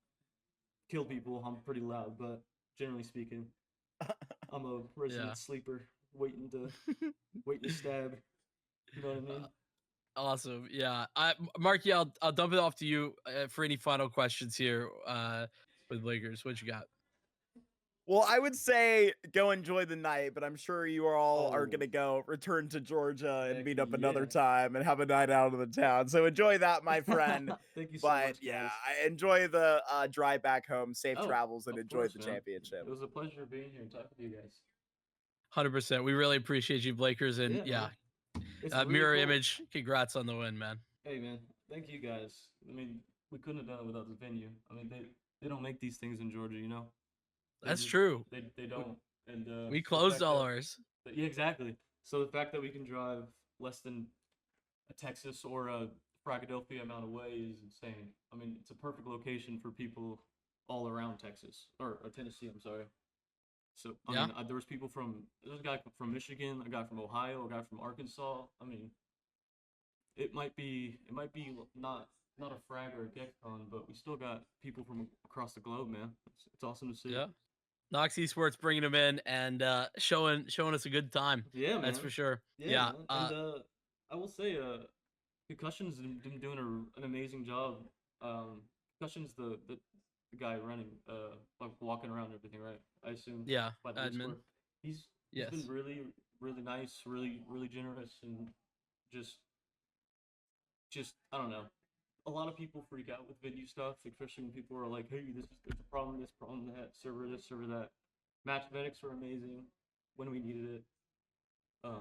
kill people, I'm pretty loud, but generally speaking, I'm a resident sleeper waiting to stab. You know what I mean? Awesome. Yeah. Marky, I'll dump it off to you for any final questions here with Lakers. What you got? Well, I would say go enjoy the night, but I'm sure you all are gonna go return to Georgia and meet up another time and have a night out of the town. So enjoy that, my friend. Thank you so But much, yeah, guys. I enjoy the drive back home, safe Oh, travels, and of enjoy course, the man. championship. It was a pleasure being here and talking to you guys. 100%. We really appreciate you, Blakers, and It's really mirror cool. image. Congrats on the win, man. Hey, man. Thank you guys. I mean, we couldn't have done it without the venue. I mean, they don't make these things in Georgia, you know. That's true. They don't. And We closed all ours. Yeah, exactly. So the fact that we can drive less than a Texas or a Philadelphia amount away is insane. I mean, it's a perfect location for people all around Texas or Tennessee. I'm sorry. So I mean, there was a guy from Michigan, a guy from Ohio, a guy from Arkansas. I mean, it might be not a frag or a GetCon, but we still got people from across the globe, man. It's awesome to see. Yeah. KNOX Esports bringing them in and showing us a good time. Yeah, man. That's for sure. Yeah. And I will say, Concussion's been doing an amazing job. Concussion's the guy running, like walking around and everything, right? I assume. Yeah. By the Admin. He's been really, really nice, really, really generous, and just I don't know. A lot of people freak out with venue stuff, especially when people are like, "Hey, there's a problem, this problem, that server, this server, that." Match medics were amazing when we needed it. I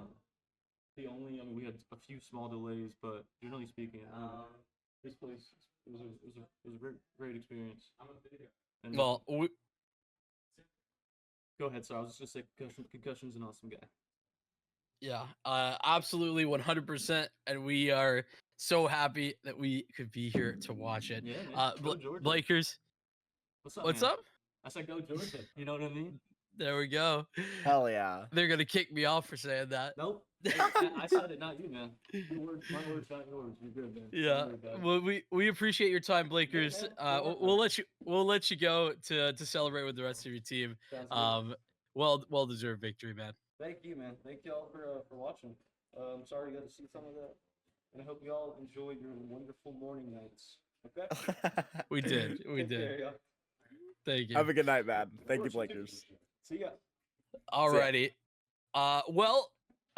mean, we had a few small delays, but generally speaking, this place was a great experience. And, well, go ahead, sir. I was just gonna say Concussion's an awesome guy. Yeah, absolutely 100%, and we are so happy that we could be here to watch it. Yeah, man. Go Georgia. Blakers. What's up? I said go Georgia. You know what I mean? There we go. Hell yeah. They're gonna kick me off for saying that. Nope. I said it, not you, man. My words, not yours. You're good, man. Yeah. Well, we appreciate your time, Blakers. We'll let you go to celebrate with the rest of your team. Well deserved victory, man. Thank you, man. Thank y'all for watching. I'm sorry you got to see some of that, and I hope you all enjoy your wonderful morning nights. Okay. We did. Care, Thank you. Have a good night, man. Thank you, Blakers. See ya. Alrighty. Well,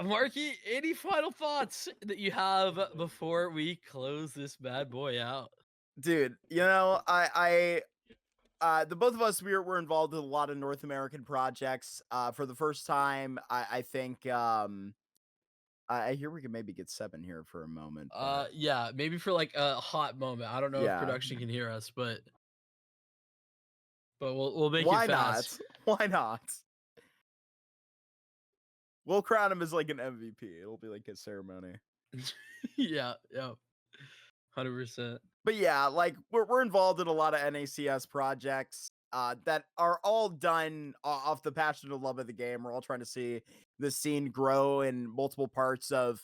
Marky, any final thoughts that you have before we close this bad boy out? Dude, you know, the both of us we're involved in a lot of North American projects. For the first time, I think I hear we can maybe get 7 here for a moment. Yeah, maybe for like a hot moment. I don't know if production can hear us, but we'll make it fast. Why not? We'll crown him as like an MVP. It'll be like his ceremony. Yeah, 100%. But yeah, like we're involved in a lot of NACS projects that are all done off the passion and love of the game. We're all trying to see the scene grow in multiple parts of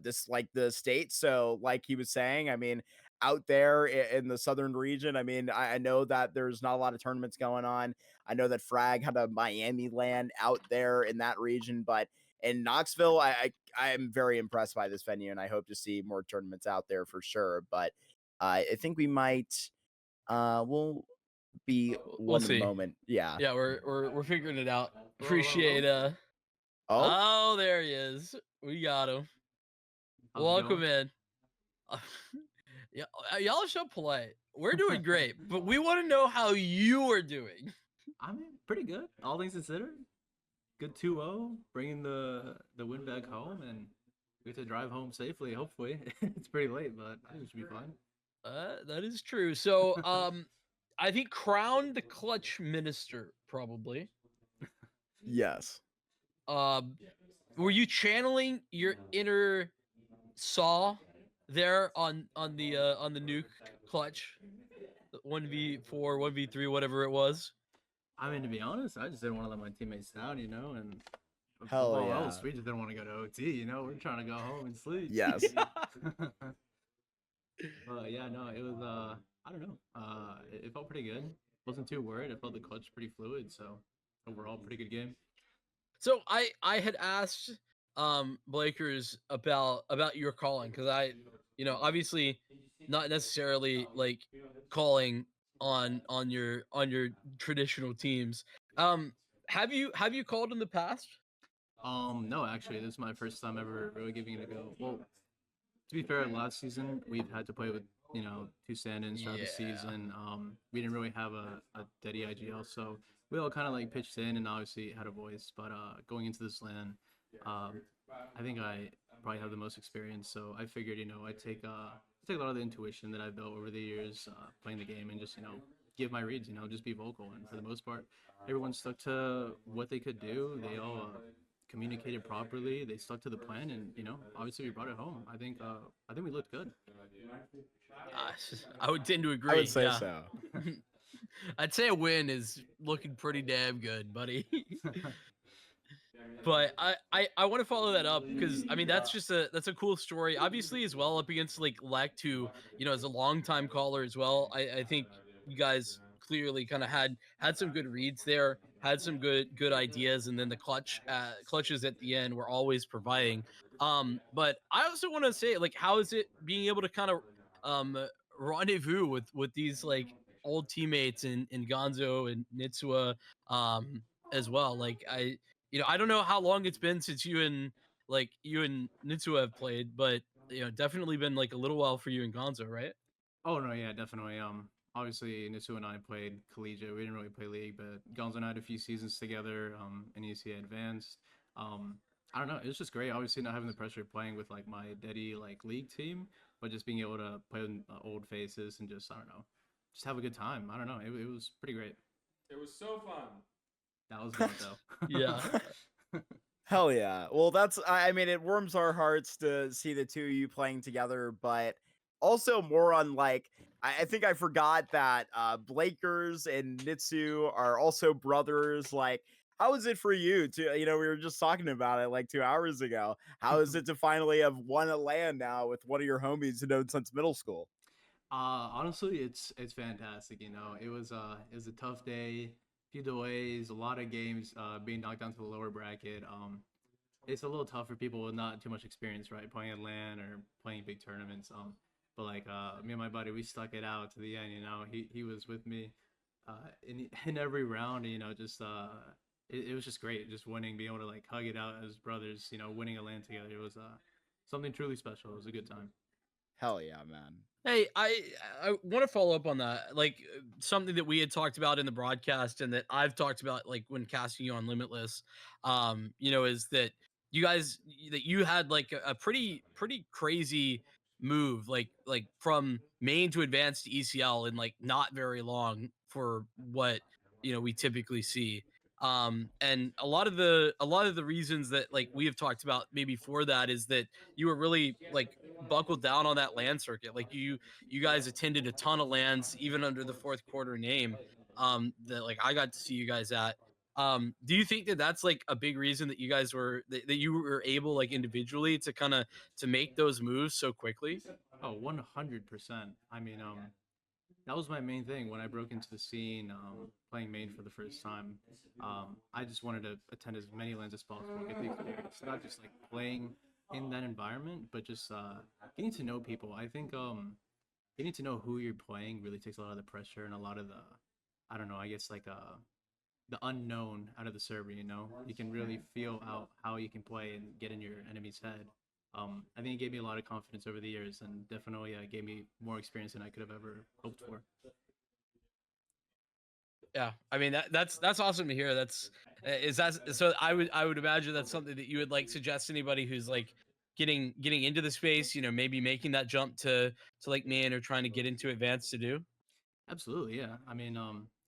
this like the state. So like he was saying, I mean, out there in the southern region, I mean, I know that there's not a lot of tournaments going on. I know that Frag had a Miami LAN out there in that region, but in Knoxville, I am very impressed by this venue, and I hope to see more tournaments out there for sure. But I think we might. We'll be We'll one in a see. moment. Yeah. Yeah, we're figuring it out. Hello, hello, Appreciate hello. Oh, Oh, there he is. We got him. How's it Welcome going? in. Yeah, y'all are so polite. We're doing great, but we want to know how you are doing. I mean, pretty good. All things considered, good 2-0, bringing the win back home, and we get to drive home safely. Hopefully, it's pretty late, but I think it should be fine. That is true. So, I think crown the clutch minister probably. yes. Um, were you channeling your inner Saw there on the nuke clutch? 1v4, 1v3, whatever it was. I mean, to be honest, I just didn't want to let my teammates down, and above Hell all yeah. else, we just didn't want to go to OT. We're trying to go home and sleep. Yes. But yeah, no, it was I don't know. It felt pretty good. Wasn't too worried. I felt the clutch pretty fluid, so overall pretty good game. So I had asked Blakers about your calling because obviously not necessarily like calling on your traditional teams. Um have you called in the past? No, actually, this is my first time ever really giving it a go. Well, to be fair, last season we've had to play with two stand-ins throughout the Yeah. season. We didn't really have a steady IGL, so we all kind of like pitched in and obviously had a voice. But going into this LAN, I think I probably have the most experience, so I figured I take a lot of the intuition that I've built over the years playing the game and just give my reads, just be vocal. And for the most part, everyone stuck to what they could do. They all communicated properly. They stuck to the plan, and obviously we brought it home. I think we looked good. I would tend to I would agree. say Yeah. so. I'd say a win is looking pretty damn good, buddy. But I want to follow that up because I mean that's a cool story. Obviously, as well up against like Lect, who as a longtime caller as well. I think you guys clearly kind of had some good reads there, had some good ideas, and then the clutches at the end were always providing. But I also want to say like, how is it being able to kind of um rendezvous with these like old teammates in Gonzo and Nitsua as well? Like I don't know how long it's been since you and Nitsu have played, but definitely been like a little while for you and Gonzo, right? Oh no, yeah, definitely. Obviously Nisu and I played collegiate. We didn't really play league, but Gonzo and I had a few seasons together. In ECA Advanced. I don't know. It was just great. Obviously, not having the pressure of playing with like my daddy like league team, but just being able to play with old faces and just I don't know, just have a good time. I don't know. It was pretty great. It was so fun. That was good though. Yeah. Hell yeah. Well, I mean, it warms our hearts to see the two of you playing together, but also more on like, I think I forgot that Blakers and Nitsu are also brothers. Like, how is it for you to, we were just talking about it like 2 hours ago. How is it to finally have won a LAN now with one of your homies you known since middle school? Honestly, it's fantastic. It was a tough day, few delays, a lot of games being knocked down to the lower bracket. It's a little tough for people with not too much experience, right? Playing at LAN or playing big tournaments. But like me and my buddy, we stuck it out to the end. He was with me in every round. Just it was just great, just winning, being able to like hug it out as brothers. Winning a LAN together. It was something truly special. It was a good time. Hell yeah, man. Hey, I want to follow up on that. Like something that we had talked about in the broadcast and that I've talked about like when casting you on Limitless, is that you had like a pretty crazy move like from main to advanced to ECL in like not very long for what we typically see. And a lot of the reasons that like we have talked about maybe for that is that you were really like buckled down on that land circuit. Like you guys attended a ton of lands even under the fourth quarter name that like I got to see you guys at. Do you think that that's like a big reason that that you were able like individually to kind of to make those moves so quickly? Oh, 100%. I mean, that was my main thing when I broke into the scene, playing main for the first time. I just wanted to attend as many lanes as possible, get the experience, not just like playing in that environment, but just getting to know people. I think getting to know who you're playing really takes a lot of the pressure and a lot of the, I don't know, I guess like the unknown out of the server. You know, you can really feel out how you can play and get in your enemy's head. I think it gave me a lot of confidence over the years, and definitely gave me more experience than I could have ever hoped for. Yeah, I mean that's awesome to hear. That's is that so? I would imagine that's something that you would like suggest to anybody who's like getting into the space. You know, maybe making that jump to like man or trying to get into advanced to do. Absolutely, yeah. I mean,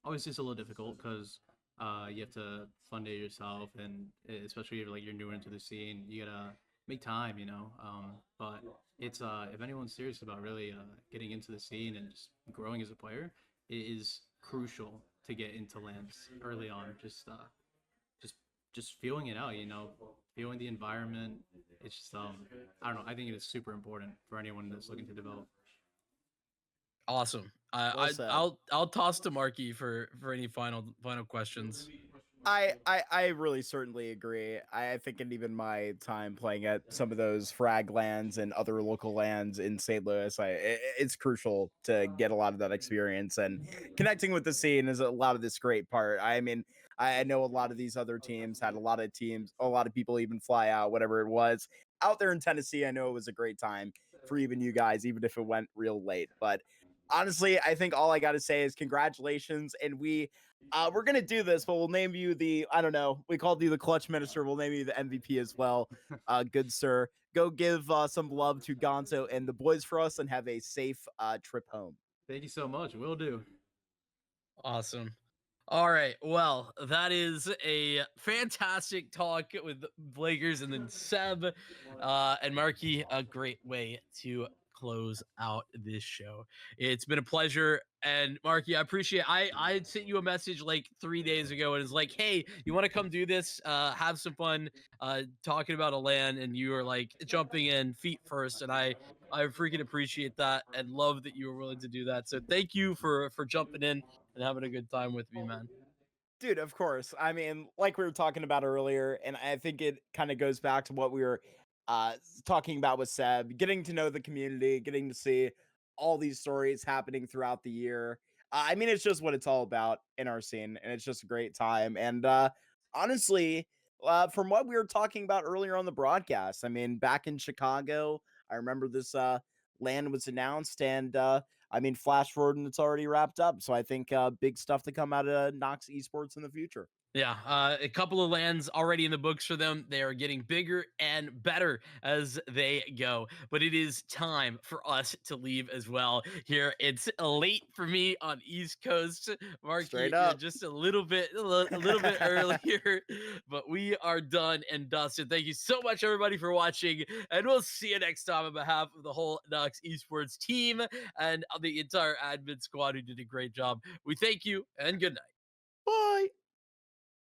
obviously it's a little difficult because you have to fund it yourself, and especially if like you're newer into the scene, you gotta make time, you know. But it's if anyone's serious about really getting into the scene and just growing as a player, it is crucial to get into lands early on. Just just feeling it out, you know, feeling the environment. It's just I don't know. I think it is super important for anyone that's looking to develop. Awesome. Well I said. I'll toss to Marky for any final questions. I really certainly agree. I think in even my time playing at some of those frag lands and other local lands in St. Louis, it's crucial to get a lot of that experience, and connecting with the scene is a lot of this great part. I mean, I know a lot of these other teams had a lot of people even fly out, whatever it was. Out there in Tennessee, I know it was a great time for even you guys, even if it went real late. But honestly, I think all I got to say is congratulations, and we're gonna do this, but we'll name you the, I don't know, we called you the clutch minister. We'll name you the MVP as well. Good sir. Go give some love to Gonzo and the boys for us, and have a safe trip home. Thank you so much. Will do. Awesome. All right. Well, that is a fantastic talk with Blakers and then Seb and Marky. A great way to close out this show. It's been a pleasure. And Marky, I appreciate I sent you a message like 3 days ago and it's like, hey, you want to come do this? Have some fun talking about a LAN, and you were like jumping in feet first. And I freaking appreciate that and love that you were willing to do that. So thank you for jumping in and having a good time with me, man. Dude, of course. I mean, like we were talking about earlier, and I think it kind of goes back to what we were talking about with Seb, getting to know the community, getting to see all these stories happening throughout the year. I mean, it's just what it's all about in our scene, and it's just a great time. And honestly, from what we were talking about earlier on the broadcast, I mean, back in Chicago, I remember this land was announced, and I mean, flash forward and it's already wrapped up. So I think big stuff to come out of KNOX Esports in the future. Yeah, a couple of lands already in the books for them. They are getting bigger and better as they go. But it is time for us to leave as well. Here, it's late for me on East Coast. Marky, Straight you're up. just a little bit earlier, but we are done and dusted. Thank you so much, everybody, for watching, and we'll see you next time on behalf of the whole KNOX Esports team and the entire admin squad who did a great job. We thank you and good night. Bye.